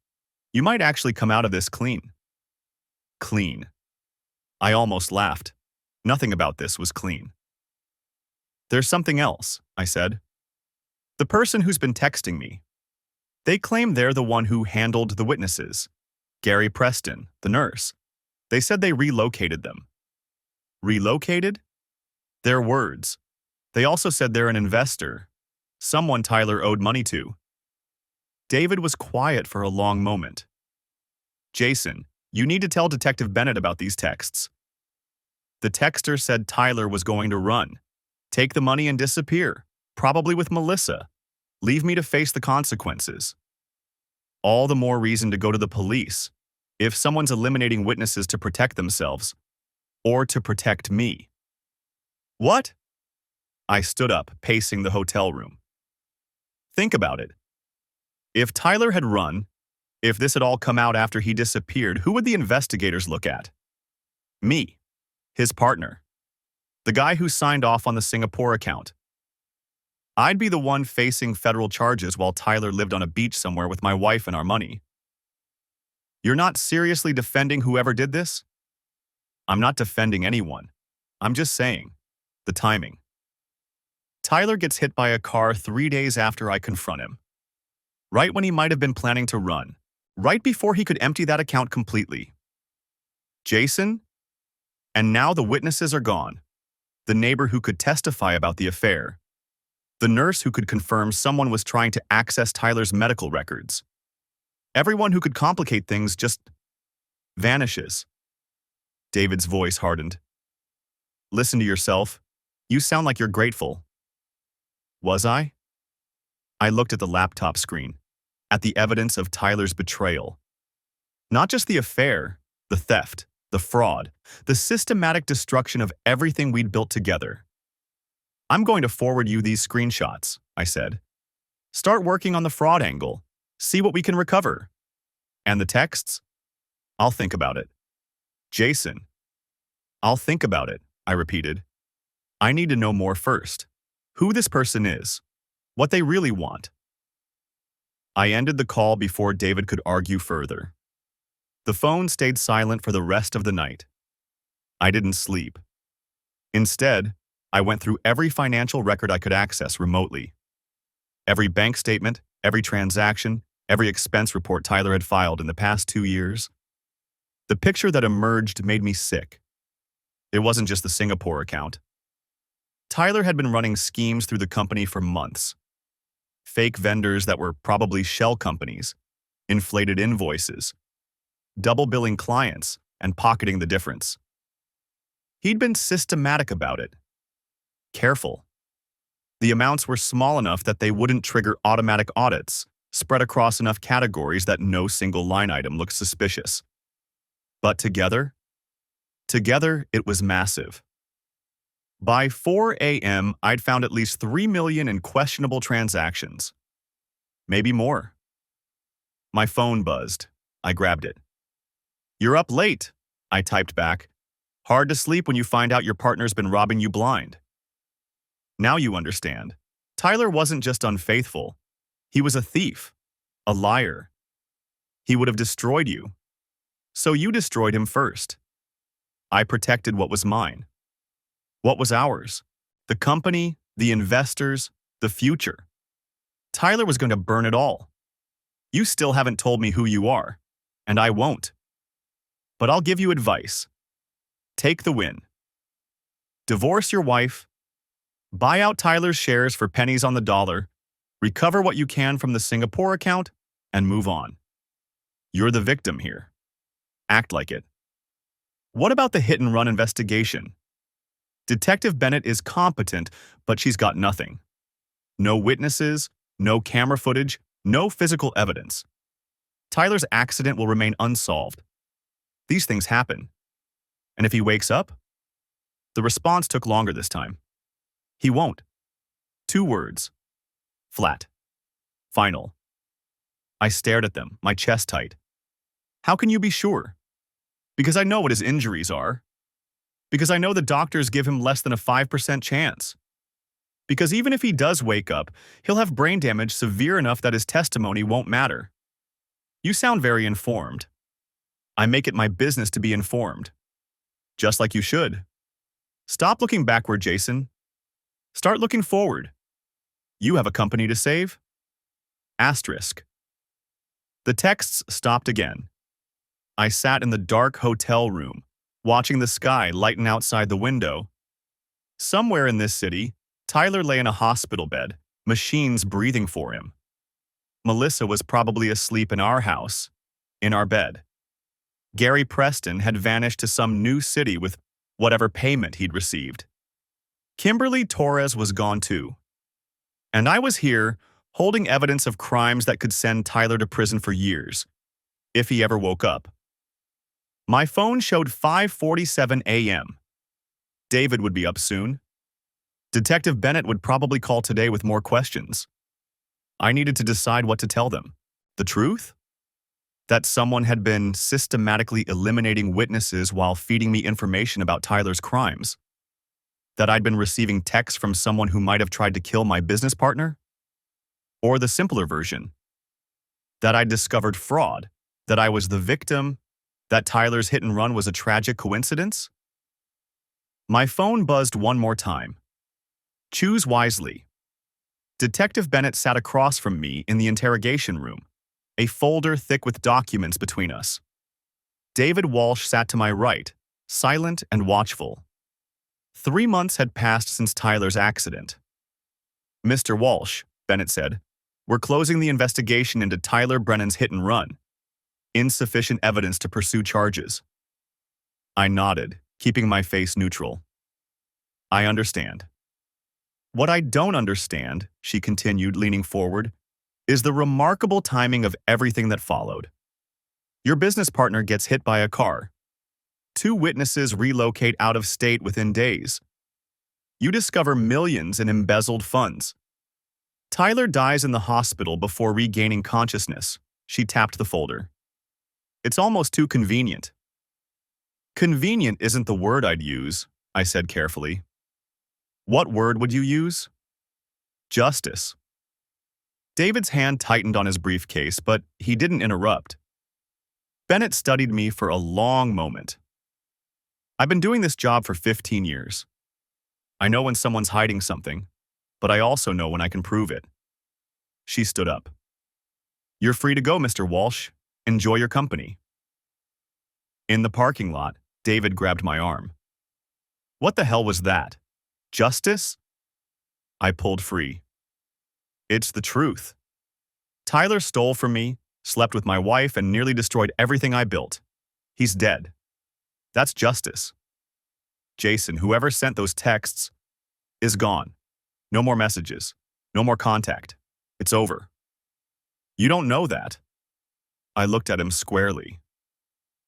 you might actually come out of this clean. Clean. I almost laughed. Nothing about this was clean. There's something else, I said. The person who's been texting me. They claim they're the one who handled the witnesses. Gary Preston, the nurse. They said they relocated them. Relocated? Their words. They also said they're an investor. Someone Tyler owed money to. David was quiet for a long moment. Jason, you need to tell Detective Bennett about these texts. The texter said Tyler was going to run. Take the money and disappear, probably with Melissa. Leave me to face the consequences. All the more reason to go to the police, if someone's eliminating witnesses to protect themselves, or to protect me. What? I stood up, pacing the hotel room. Think about it. If Tyler had run, if this had all come out after he disappeared, who would the investigators look at? Me, his partner, the guy who signed off on the Singapore account. I'd be the one facing federal charges while Tyler lived on a beach somewhere with my wife and our money. You're not seriously defending whoever did this? I'm not defending anyone. I'm just saying, the timing. Tyler gets hit by a car 3 days after I confront him. Right when he might have been planning to run. Right before he could empty that account completely. Jason? And now the witnesses are gone. The neighbor who could testify about the affair. The nurse who could confirm someone was trying to access Tyler's medical records. Everyone who could complicate things just vanishes. David's voice hardened. Listen to yourself. You sound like you're grateful. Was I? I looked at the laptop screen, at the evidence of Tyler's betrayal. Not just the affair, the theft, the fraud, the systematic destruction of everything we'd built together. I'm going to forward you these screenshots, I said. Start working on the fraud angle. See what we can recover. And the texts? I'll think about it. Jason. I'll think about it, I repeated. I need to know more first. Who this person is. What they really want. I ended the call before David could argue further. The phone stayed silent for the rest of the night. I didn't sleep. Instead, I went through every financial record I could access remotely. Every bank statement, every transaction, every expense report Tyler had filed in the past 2 years. The picture that emerged made me sick. It wasn't just the Singapore account. Tyler had been running schemes through the company for months. Fake vendors that were probably shell companies, inflated invoices, double billing clients, and pocketing the difference. He'd been systematic about it. Careful. The amounts were small enough that they wouldn't trigger automatic audits, spread across enough categories that no single line item looked suspicious. But together it was massive. By 4 a.m., I'd found at least 3 million in questionable transactions. Maybe more. My phone buzzed. I grabbed it. You're up late, I typed back. Hard to sleep when you find out your partner's been robbing you blind. Now you understand. Tyler wasn't just unfaithful. He was a thief, a liar. He would have destroyed you. So you destroyed him first. I protected what was mine. What was ours? The company, the investors, the future. Tyler was going to burn it all. You still haven't told me who you are, and I won't. But I'll give you advice. Take the win. Divorce your wife. Buy out Tyler's shares for pennies on the dollar. Recover what you can from the Singapore account, and move on. You're the victim here. Act like it. What about the hit-and-run investigation? Detective Bennett is competent, but she's got nothing. No witnesses, No camera footage, no physical evidence. Tyler's accident will remain unsolved. These things happen. And if he wakes up? The response took longer this time. He won't. 2 words. Flat. Final. I stared at them, my chest tight. How can you be sure? Because I know what his injuries are. Because I know the doctors give him less than a 5% chance. Because even if he does wake up, he'll have brain damage severe enough that his testimony won't matter. You sound very informed. I make it my business to be informed. Just like you should. Stop looking backward, Jason. Start looking forward. You have a company to save? Asterisk. The texts stopped again. I sat in the dark hotel room, watching the sky lighten outside the window. Somewhere in this city, Tyler lay in a hospital bed, machines breathing for him. Melissa was probably asleep in our house, in our bed. Gary Preston had vanished to some new city with whatever payment he'd received. Kimberly Torres was gone too. And I was here, holding evidence of crimes that could send Tyler to prison for years, if he ever woke up. My phone showed 5:47 a.m. David would be up soon. Detective Bennett would probably call today with more questions. I needed to decide what to tell them. The truth? That someone had been systematically eliminating witnesses while feeding me information about Tyler's crimes. That I'd been receiving texts from someone who might have tried to kill my business partner? Or the simpler version, that I'd discovered fraud, that I was the victim, that Tyler's hit and run was a tragic coincidence? My phone buzzed one more time. Choose wisely. Detective Bennett sat across from me in the interrogation room, a folder thick with documents between us. David Walsh sat to my right, silent and watchful. 3 months had passed since Tyler's accident. Mr. Walsh, Bennett said, we're closing the investigation into Tyler Brennan's hit and run. Insufficient evidence to pursue charges. I nodded, keeping my face neutral. I understand. What I don't understand, she continued, leaning forward, is the remarkable timing of everything that followed. Your business partner gets hit by a car. 2 witnesses relocate out of state within days. You discover millions in embezzled funds. Tyler dies in the hospital before regaining consciousness. She tapped the folder. It's almost too convenient. Convenient isn't the word I'd use, I said carefully. What word would you use? Justice. David's hand tightened on his briefcase, but he didn't interrupt. Bennett studied me for a long moment. I've been doing this job for 15 years. I know when someone's hiding something, but I also know when I can prove it. She stood up. You're free to go, Mr. Walsh. Enjoy your company. In the parking lot, David grabbed my arm. What the hell was that? Justice? I pulled free. It's the truth. Tyler stole from me, slept with my wife, and nearly destroyed everything I built. He's dead. That's justice. Jason, whoever sent those texts, is gone. No more messages. No more contact. It's over. You don't know that. I looked at him squarely.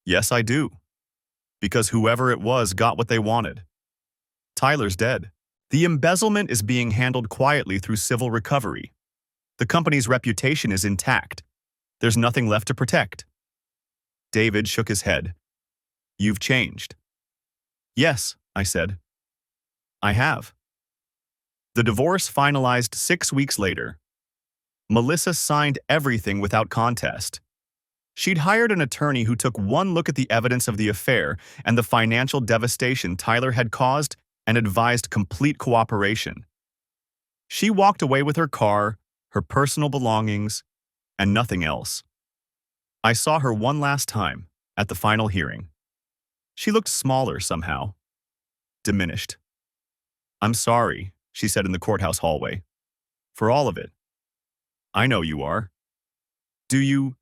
Yes, I do. Because whoever it was got what they wanted. Tyler's dead. The embezzlement is being handled quietly through civil recovery. The company's reputation is intact. There's nothing left to protect. David shook his head. You've changed. Yes, I said. I have. The divorce finalized 6 weeks later. Melissa signed everything without contest. She'd hired an attorney who took one look at the evidence of the affair and the financial devastation Tyler had caused and advised complete cooperation. She walked away with her car, her personal belongings, and nothing else. I saw her one last time, at the final hearing. She looked smaller somehow. Diminished. I'm sorry, she said in the courthouse hallway. For all of it. I know you are. Do you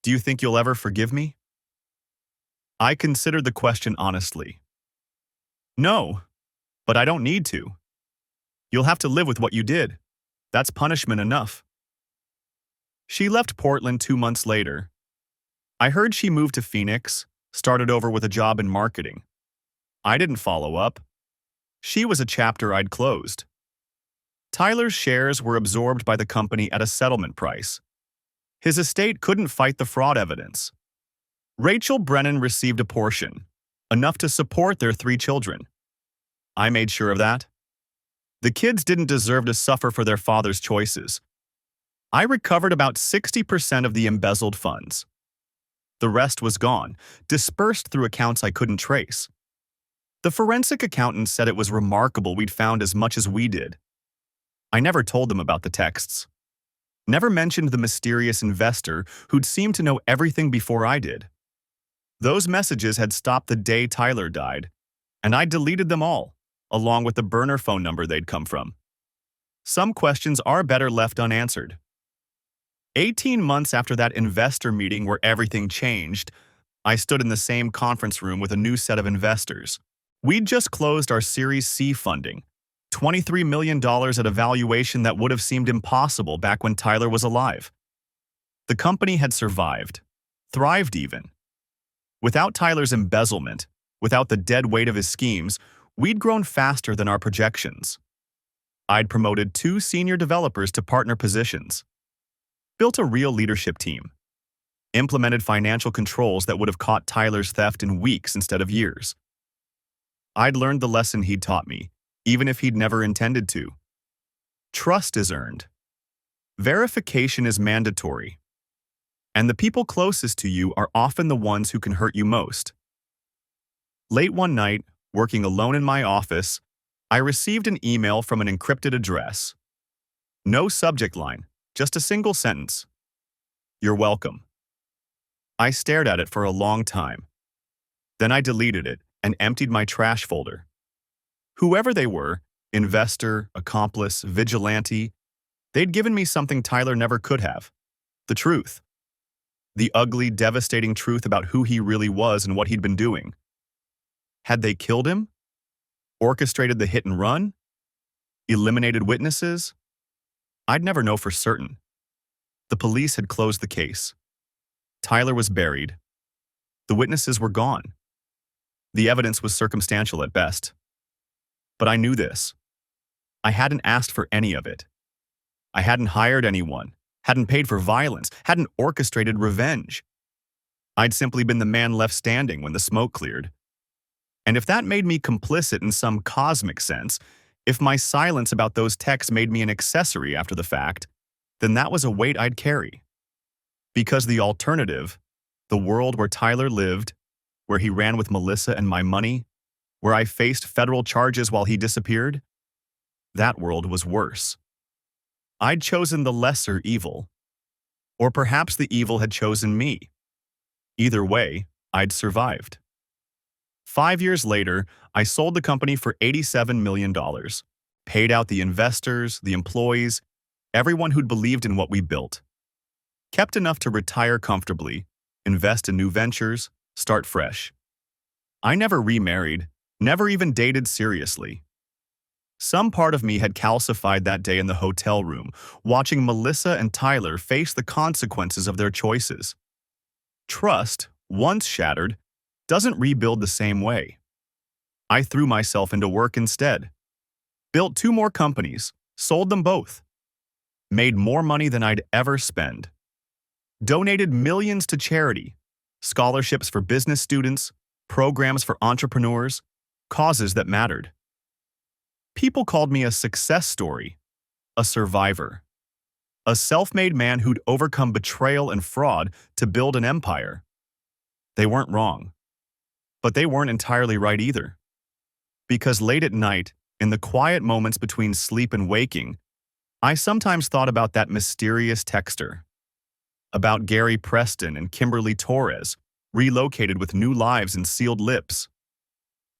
think you'll ever forgive me? I considered the question honestly. No, but I don't need to. You'll have to live with what you did. That's punishment enough. She left Portland 2 months later. I heard she moved to Phoenix, started over with a job in marketing. I didn't follow up. She was a chapter I'd closed. Tyler's shares were absorbed by the company at a settlement price. His estate couldn't fight the fraud evidence. Rachel Brennan received a portion, enough to support their 3 children. I made sure of that. The kids didn't deserve to suffer for their father's choices. I recovered about 60% of the embezzled funds. The rest was gone, dispersed through accounts I couldn't trace. The forensic accountant said it was remarkable we'd found as much as we did. I never told them about the texts. Never mentioned the mysterious investor who'd seemed to know everything before I did. Those messages had stopped the day Tyler died, and I deleted them all, along with the burner phone number they'd come from. Some questions are better left unanswered. 18 months after that investor meeting where everything changed, I stood in the same conference room with a new set of investors. We'd just closed our Series C funding, $23 million at a valuation that would have seemed impossible back when Tyler was alive. The company had survived, thrived even. Without Tyler's embezzlement, without the dead weight of his schemes, we'd grown faster than our projections. I'd promoted 2 senior developers to partner positions, built a real leadership team, implemented financial controls that would have caught Tyler's theft in weeks instead of years. I'd learned the lesson he'd taught me, even if he'd never intended to. Trust is earned. Verification is mandatory. And the people closest to you are often the ones who can hurt you most. Late one night, working alone in my office, I received an email from an encrypted address. No subject line, just a single sentence. "You're welcome." I stared at it for a long time. Then I deleted it and emptied my trash folder. Whoever they were, investor, accomplice, vigilante, they'd given me something Tyler never could have. The truth. The ugly, devastating truth about who he really was and what he'd been doing. Had they killed him? Orchestrated the hit and run? Eliminated witnesses? I'd never know for certain. The police had closed the case. Tyler was buried. The witnesses were gone. The evidence was circumstantial at best. But I knew this. I hadn't asked for any of it. I hadn't hired anyone, hadn't paid for violence, hadn't orchestrated revenge. I'd simply been the man left standing when the smoke cleared. And if that made me complicit in some cosmic sense, if my silence about those texts made me an accessory after the fact, then that was a weight I'd carry. Because the alternative, the world where Tyler lived, where he ran with Melissa and my money, where I faced federal charges while he disappeared, that world was worse. I'd chosen the lesser evil. Or perhaps the evil had chosen me. Either way, I'd survived. 5 years later, I sold the company for $87 million, paid out the investors, the employees, everyone who'd believed in what we built. Kept enough to retire comfortably, invest in new ventures, start fresh. I never remarried, never even dated seriously. Some part of me had calcified that day in the hotel room, watching Melissa and Tyler face the consequences of their choices. Trust, once shattered, doesn't rebuild the same way. I threw myself into work instead. Built 2 more companies, sold them both. Made more money than I'd ever spend. Donated millions to charity, scholarships for business students, programs for entrepreneurs, causes that mattered. People called me a success story, a survivor, a self-made man who'd overcome betrayal and fraud to build an empire. They weren't wrong, but they weren't entirely right either. Because late at night, in the quiet moments between sleep and waking, I sometimes thought about that mysterious texter, about Gary Preston and Kimberly Torres, relocated with new lives and sealed lips,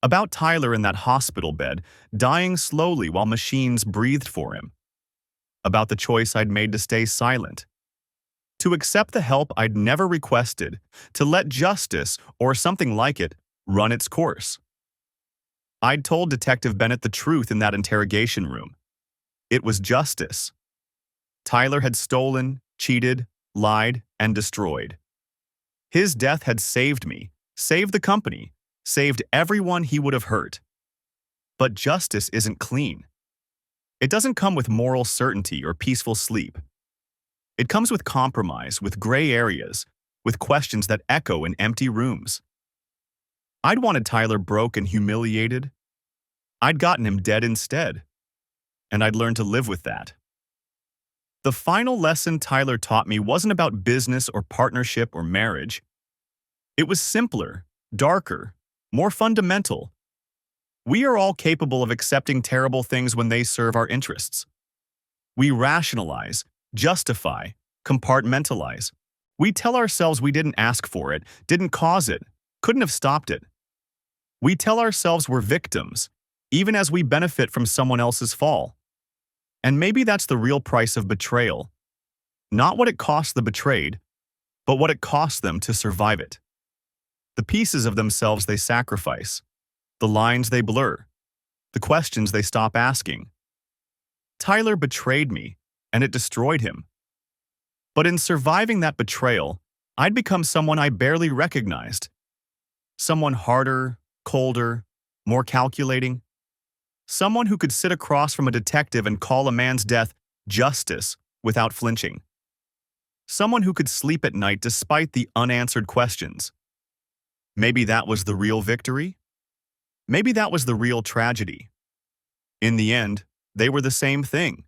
about Tyler in that hospital bed, dying slowly while machines breathed for him, about the choice I'd made to stay silent, to accept the help I'd never requested, to let justice, or something like it, run its course. I'd told Detective Bennett the truth in that interrogation room. It was justice, Tyler had stolen, cheated, lied, and destroyed. His death had saved me, saved the company, saved everyone he would have hurt. But justice isn't clean. It doesn't come with moral certainty or peaceful sleep. It comes with compromise, with gray areas, with questions that echo in empty rooms. I'd wanted Tyler broke and humiliated. I'd gotten him dead instead. And I'd learned to live with that. The final lesson Tyler taught me wasn't about business or partnership or marriage. It was simpler, darker, more fundamental. We are all capable of accepting terrible things when they serve our interests. We rationalize, justify, compartmentalize. We tell ourselves we didn't ask for it, didn't cause it, couldn't have stopped it. We tell ourselves we're victims, even as we benefit from someone else's fall. And maybe that's the real price of betrayal. Not what it costs the betrayed, but what it costs them to survive it. The pieces of themselves they sacrifice, the lines they blur, the questions they stop asking. Tyler betrayed me, and it destroyed him. But in surviving that betrayal, I'd become someone I barely recognized. Someone harder, colder, more calculating. Someone who could sit across from a detective and call a man's death justice without flinching. Someone who could sleep at night despite the unanswered questions. Maybe that was the real victory? Maybe that was the real tragedy. In the end, they were the same thing.